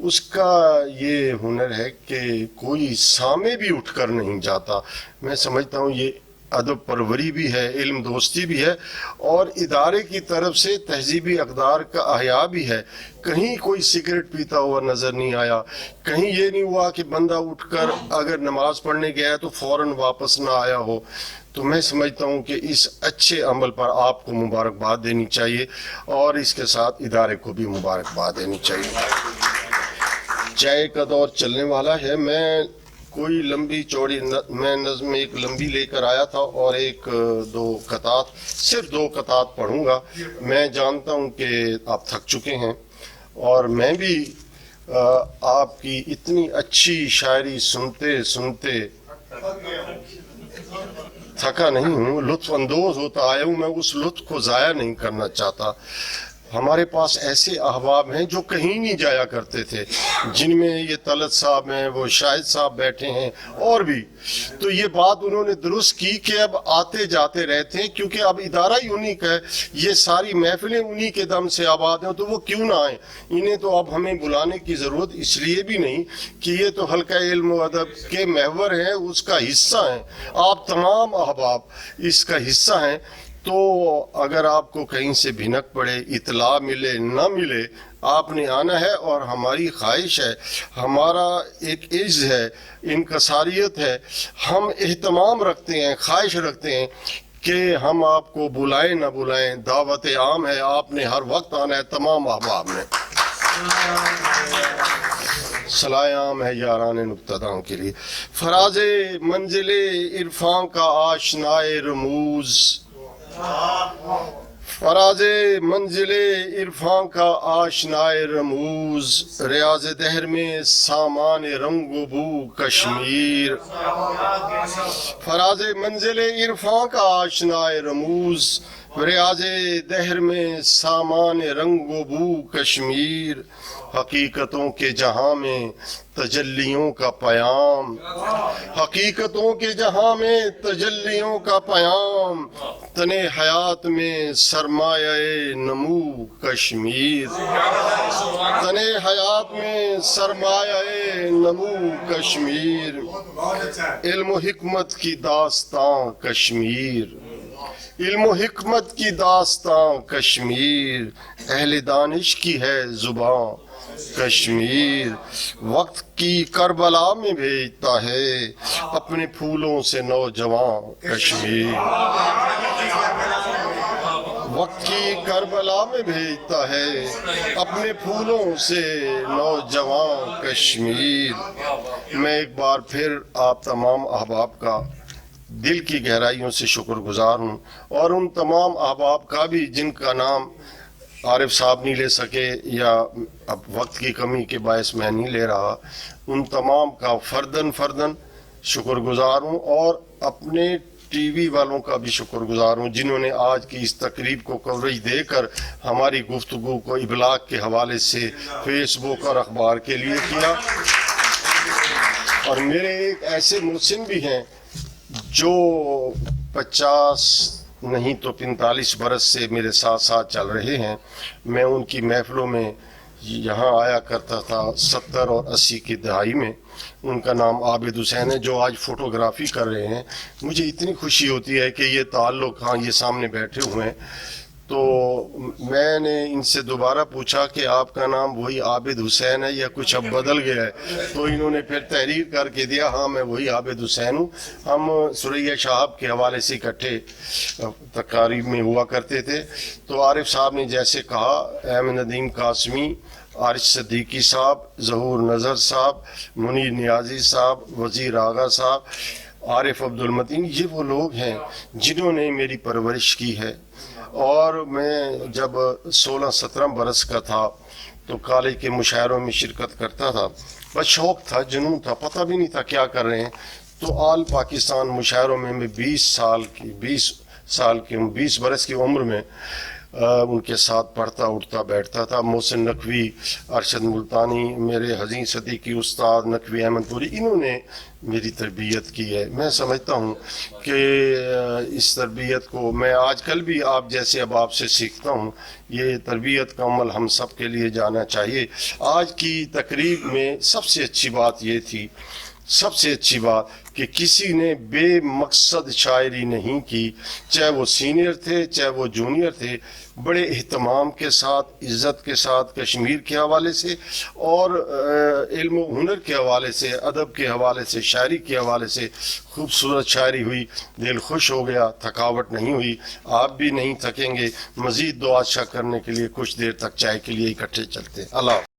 उसका ये हुनर है कि कोई सामे भी उठकर नहीं जाता। मैं समझता हूँ ये अदब परवरी भी है, इल्म दोस्ती भी है और इदारे की तरफ से तहजीबी अक़दार का अहया भी है। कहीं कोई सिगरेट पीता हुआ नज़र नहीं आया, कहीं ये नहीं हुआ कि बंदा उठकर अगर नमाज पढ़ने गया तो फ़ौरन वापस ना आया हो। तो मैं समझता हूँ कि इस अच्छे अमल पर आपको मुबारकबाद देनी चाहिए और इसके साथ इदारे को भी मुबारकबाद देनी चाहिए। चाय का दौर चलने वाला है। मैं कोई लंबी चौड़ी मैं नज़्म एक लंबी लेकर आया था और एक दो कतात, सिर्फ दो कतात पढ़ूंगा। मैं जानता हूँ कि आप थक चुके हैं और मैं भी आपकी इतनी अच्छी शायरी सुनते सुनते थका नहीं हूँ, लुत्फ अंदोज होता आया हूँ। मैं उस लुत्फ को ज़ाया नहीं करना चाहता। हमारे पास ऐसे अहबाब हैं जो कहीं नहीं जाया करते थे, जिनमें ये तलत साहब हैं, वो शाहिद साहब बैठे हैं और भी। तो ये बात उन्होंने दुरुस्त की कि अब आते जाते रहते हैं, क्योंकि अब इदारा ही उन्हीं का है, ये सारी महफिलें उन्हीं के दम से आबाद हैं, तो वो क्यों ना आए। इन्हें तो अब हमें बुलाने की ज़रूरत इसलिए भी नहीं कि ये तो हल्का इल्म व अदब के महवर हैं, उसका हिस्सा हैं। आप तमाम अहबाब इसका हिस्सा हैं। तो अगर आपको कहीं से भिनक पड़े, इतला मिले न मिले, आपने आना है और हमारी ख्वाहिश है, हमारा एक इज़्ज़ है, इनकसारियत है, हम एहतमाम रखते हैं, ख्वाहिश रखते हैं कि हम आपको बुलाएं ना बुलाएं, दावत आम है, आपने हर वक्त आना है तमाम अहबाब ने। सलायाम है यारान नुक्तदां के लिए। फराज़े मंजिले इरफान का आशनाए रमूज़, फराज़े मंजिले इरफान का आशनाए रमूज़, रियाज़ दहर में सामान रंग बू कश्मीर। फराज़े मंजिले इरफान का आशनाए रमूज़, रियाज़ दहर में सामान रंग बू कश्मीर। हकीकतों के जहां में तजल्लियों का पयाम, हकीकतों के जहां में तजल्लियों का पयाम, तने हयात में सरमाए नमू कश्मीर। तने हयात में सरमाए नमू कश्मीर। इल्म हिकमत की दास्तां कश्मीर, इल्म हिकमत की दास्तां कश्मीर। अहले दानिश की है जुबां कश्मीर। वक्त की करबला में भेजता है अपने फूलों से नौजवान कश्मीर। वक्त की करबला में भेजता है अपने फूलों से नौजवान कश्मीर। मैं एक बार फिर आप तमाम अहबाब का दिल की गहराइयों से शुक्रगुजार हूँ और उन तमाम अहबाब का भी जिनका नाम आरिफ साहब नहीं ले सके या अब वक्त की कमी के बायस मैं नहीं ले रहा, उन तमाम का फर्दन फर्दन शुक्रगुजार हूँ और अपने टीवी वालों का भी शुक्रगुजार हूँ जिन्होंने आज की इस तकरीब को कवरेज देकर हमारी गुफ्तगू को इबलाग के हवाले से फेसबुक और अखबार के लिए किया। और मेरे एक ऐसे मुहसिन भी हैं जो 50 नहीं तो 45 बरस से मेरे साथ साथ चल रहे हैं, मैं उनकी महफिलों में यहाँ आया करता था 70 और 80 की दहाई में। उनका नाम आबिद हुसैन है, जो आज फोटोग्राफी कर रहे हैं। मुझे इतनी खुशी होती है कि ये ताल्लुक़, हाँ ये सामने बैठे हुए हैं। तो मैंने इनसे दोबारा पूछा कि आपका नाम वही आबिद हुसैन है या कुछ अब बदल गया है? तो इन्होंने फिर तहरीर करके दिया, हाँ मैं वही आबिद हुसैन हूँ। हम सुरैया साहब के हवाले से इकट्ठे तकारीब में हुआ करते थे। तो आरिफ साहब ने जैसे कहा, अहमद नदीम कासमी, आरिश सिद्दीकी साहब, ज़हूर नज़र साहब, मुनीर नियाजी साहब, वज़ीर आगा साहब, आरिफ अब्दुल मतीन, ये वो लोग हैं जिन्होंने मेरी परवरिश की है। और मैं जब 16-17 बरस का था तो कॉलेज के मुशायरों में शिरकत करता था। बस शौक़ था, जुनून था, पता भी नहीं था क्या कर रहे हैं। तो आल पाकिस्तान मुशायरों में मैं 20 बरस की उम्र में उनके साथ पढ़ता उठता बैठता था। मोहसिन नकवी, अरशद मुल्तानी, मेरे हज़ीं सदीकी उस्ताद नकवी अहमद पुरी, इन्होंने मेरी तरबियत की है। मैं समझता हूँ कि इस तरबियत को मैं आजकल भी आप जैसे अब आपसे सीखता हूँ। ये तरबियत का अमल हम सब के लिए जाना चाहिए। आज की तकरीब में सबसे अच्छी बात ये थी, सबसे अच्छी बात कि किसी ने बेमकसद शायरी नहीं की, चाहे वो सीनियर थे चाहे वो जूनियर थे। बड़े एहतमाम के साथ, इज़्ज़त के साथ कश्मीर के हवाले से और इल्म व हुनर के हवाले से, अदब के हवाले से, शायरी के हवाले से खूबसूरत शायरी हुई। दिल खुश हो गया, थकावट नहीं हुई। आप भी नहीं थकेंगे। मज़ीद दुआ अच्छा करने के लिए कुछ देर तक चाय के लिए इकट्ठे चलते हैं। अल्लाह।